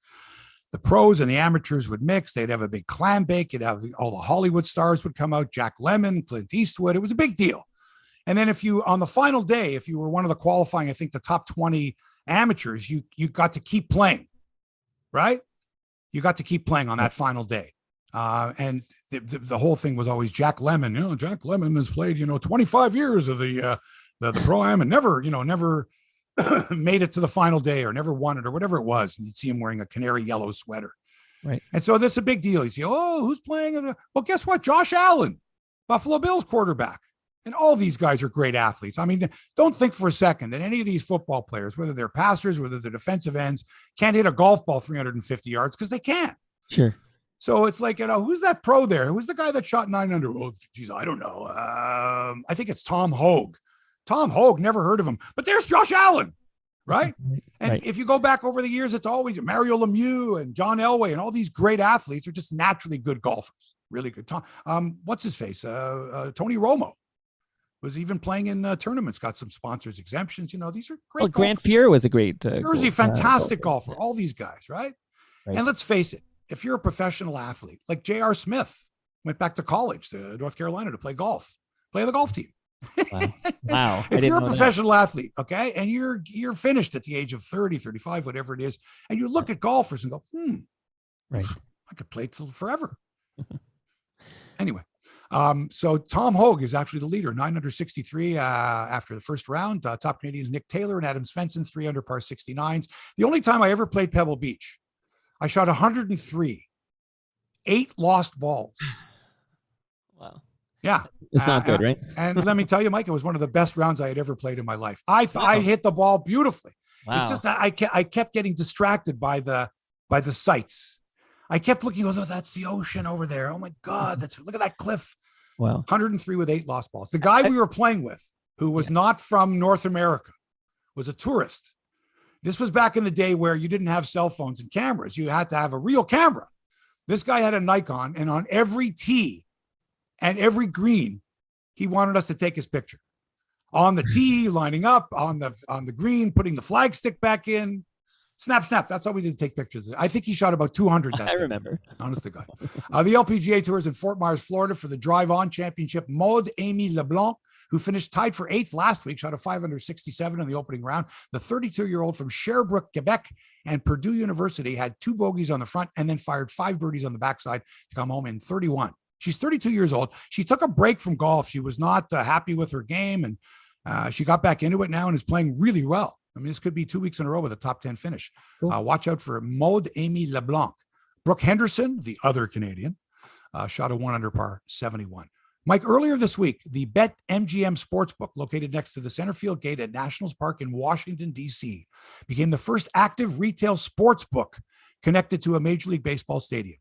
The pros and the amateurs would mix. They'd have a big clam bake. You'd have all the Hollywood stars would come out. Jack Lemmon, Clint Eastwood. It was a big deal. And then on the final day, if you were one of the qualifying, I think the top 20 amateurs, you got to keep playing, right? You got to keep playing on that final day. And the whole thing was always Jack Lemmon. Jack Lemmon has played, 25 years of the Pro-Am and never made it to the final day or never won it or whatever it was. And you'd see him wearing a canary yellow sweater. Right. And so this is a big deal. You see, who's playing? Well, guess what? Josh Allen, Buffalo Bills quarterback. And all these guys are great athletes. I mean, don't think for a second that any of these football players, whether they're passers, whether they're defensive ends, can't hit a golf ball 350 yards because they can't. Sure. So it's like, who's that pro there? Who's the guy that shot 9 under? Oh, geez, I don't know. I think it's Tom Hogue. Tom Hogue, never heard of him. But there's Josh Allen, right? And if you go back over the years, it's always Mario Lemieux and John Elway and all these great athletes are just naturally good golfers. Really good. What's his face? Tony Romo. Was even playing in tournaments, got some sponsors exemptions. These are great. Well, Grant Pierre was a great. Was a fantastic golfer. All these guys, right? And let's face it, if you're a professional athlete, like J.R. Smith, went back to college to North Carolina to play golf, play on the golf team. Wow. If you're a professional athlete, okay, and you're finished at the age of 30, 35, whatever it is, and you look at golfers and go, I could play till forever. Anyway. So Tom Hogue is actually the leader, 9 under 63 after the first round. Top Canadians Nick Taylor and Adam Svensson, 3 under par 69s. The only time I ever played Pebble Beach, I shot 103, 8 lost balls. Wow. Yeah. It's not good, right? And let me tell you, Mike, it was one of the best rounds I had ever played in my life. I hit the ball beautifully. Wow. It's just I kept getting distracted by the sights. I kept looking, that's the ocean over there. Oh my God, look at that cliff. Wow. 103 with 8 lost balls. The guy we were playing with, who was not from North America, was a tourist. This was back in the day where you didn't have cell phones and cameras. You had to have a real camera. This guy had a Nikon, and on every tee and every green, he wanted us to take his picture. On the tee, lining up, on the green, putting the flag stick back in. Snap. That's how we did take pictures. I think he shot about 200 that day. I remember. Honest to God. The LPGA Tour is in Fort Myers, Florida for the Drive On Championship. Maud Amy LeBlanc, who finished tied for 8th last week, shot a 5 under 67 in the opening round. The 32-year-old from Sherbrooke, Quebec, and Purdue University had 2 bogeys on the front and then fired 5 birdies on the backside to come home in 31. She's 32 years old. She took a break from golf. She was not happy with her game, and she got back into it now and is playing really well. I mean, this could be 2 weeks in a row with a top 10 finish. Cool. Watch out for Maud Amy LeBlanc. Brooke Henderson, the other Canadian, shot a 1 under par 71. Mike, earlier this week, the BetMGM Sportsbook, located next to the center field gate at Nationals Park in Washington, D.C., became the first active retail sportsbook connected to a Major League Baseball stadium.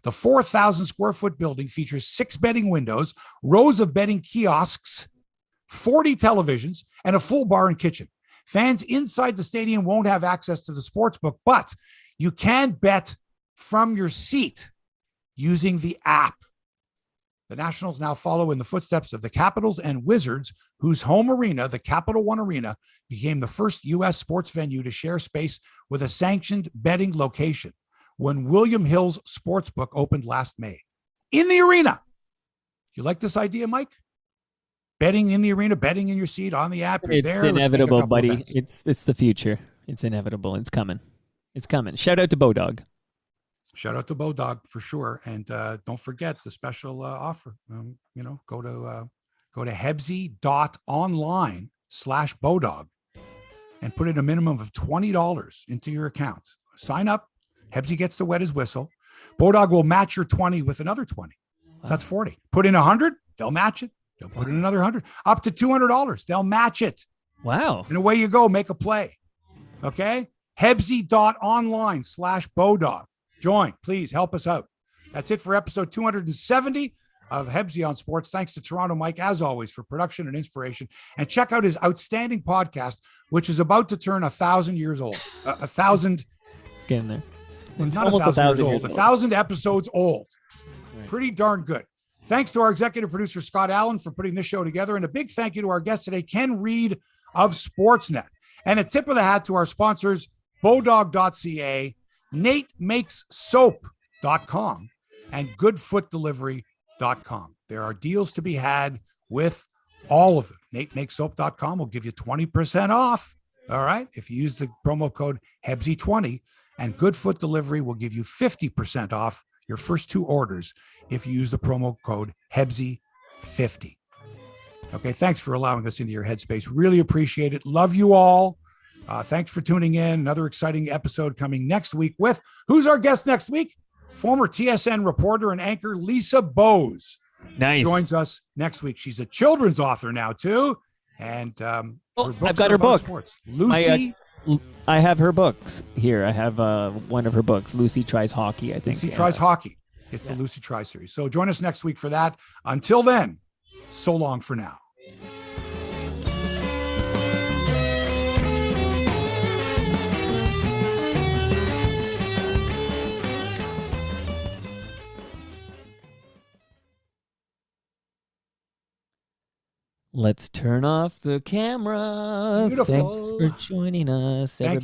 The 4,000 square foot building features 6 betting windows, rows of betting kiosks, 40 televisions, and a full bar and kitchen. Fans inside the stadium won't have access to the sportsbook, but you can bet from your seat using the app. The Nationals now follow in the footsteps of the Capitals and Wizards, whose home arena, the Capital One Arena, became the first U.S. sports venue to share space with a sanctioned betting location when William Hill's Sportsbook opened last May. In the arena. You like this idea, Mike? Betting in the arena, betting in your seat, on the app. You're It's there. inevitable, buddy. It's the future. It's inevitable. It's coming. It's coming. Shout out to Bodog. Shout out to Bodog for sure. And don't forget the special offer. Go to hebsy.online/Bodog and put in a minimum of $20 into your account. Sign up. Hebsy gets to wet his whistle. Bodog will match your 20 with another 20. So that's 40. Put in 100, they'll match it. They'll put in another 100. Up to $200, they'll match it. Wow. And away you go. Make a play. Okay? Hebsy.online/Bodog. Join. Please help us out. That's it for episode 270 of Hebsy on Sports. Thanks to Toronto Mike, as always, for production and inspiration. And check out his outstanding podcast, which is about to turn 1,000 years old. 1,000. It's getting there. It's Not almost 1,000 years 1,000 old. years 1,000 episodes old. Right. Pretty darn good. Thanks to our executive producer, Scott Allen, for putting this show together. And a big thank you to our guest today, Ken Reid of Sportsnet. And a tip of the hat to our sponsors, Bodog.ca, NateMakesSoap.com, and GoodFootDelivery.com. There are deals to be had with all of them. NateMakesSoap.com will give you 20% off. All right. If you use the promo code Hebsy20, and Goodfoot Delivery will give you 50% off your first 2 orders if you use the promo code Hebsy50. Okay. Thanks for allowing us into your headspace. Really appreciate it. Love you all. Thanks for tuning in. Another exciting episode coming next week with, who's our guest next week? Former TSN reporter and anchor Lisa Bowes. Nice. Joins us next week. She's a children's author now too. And I've got her book. Sports. Lucy. I have her books here. I have one of her books, Lucy Tries Hockey, I think. Lucy Tries Hockey. It's the Lucy Tries series. So join us next week for that. Until then, so long for now. Let's turn off the camera. Beautiful. Thanks for joining us. Thank you.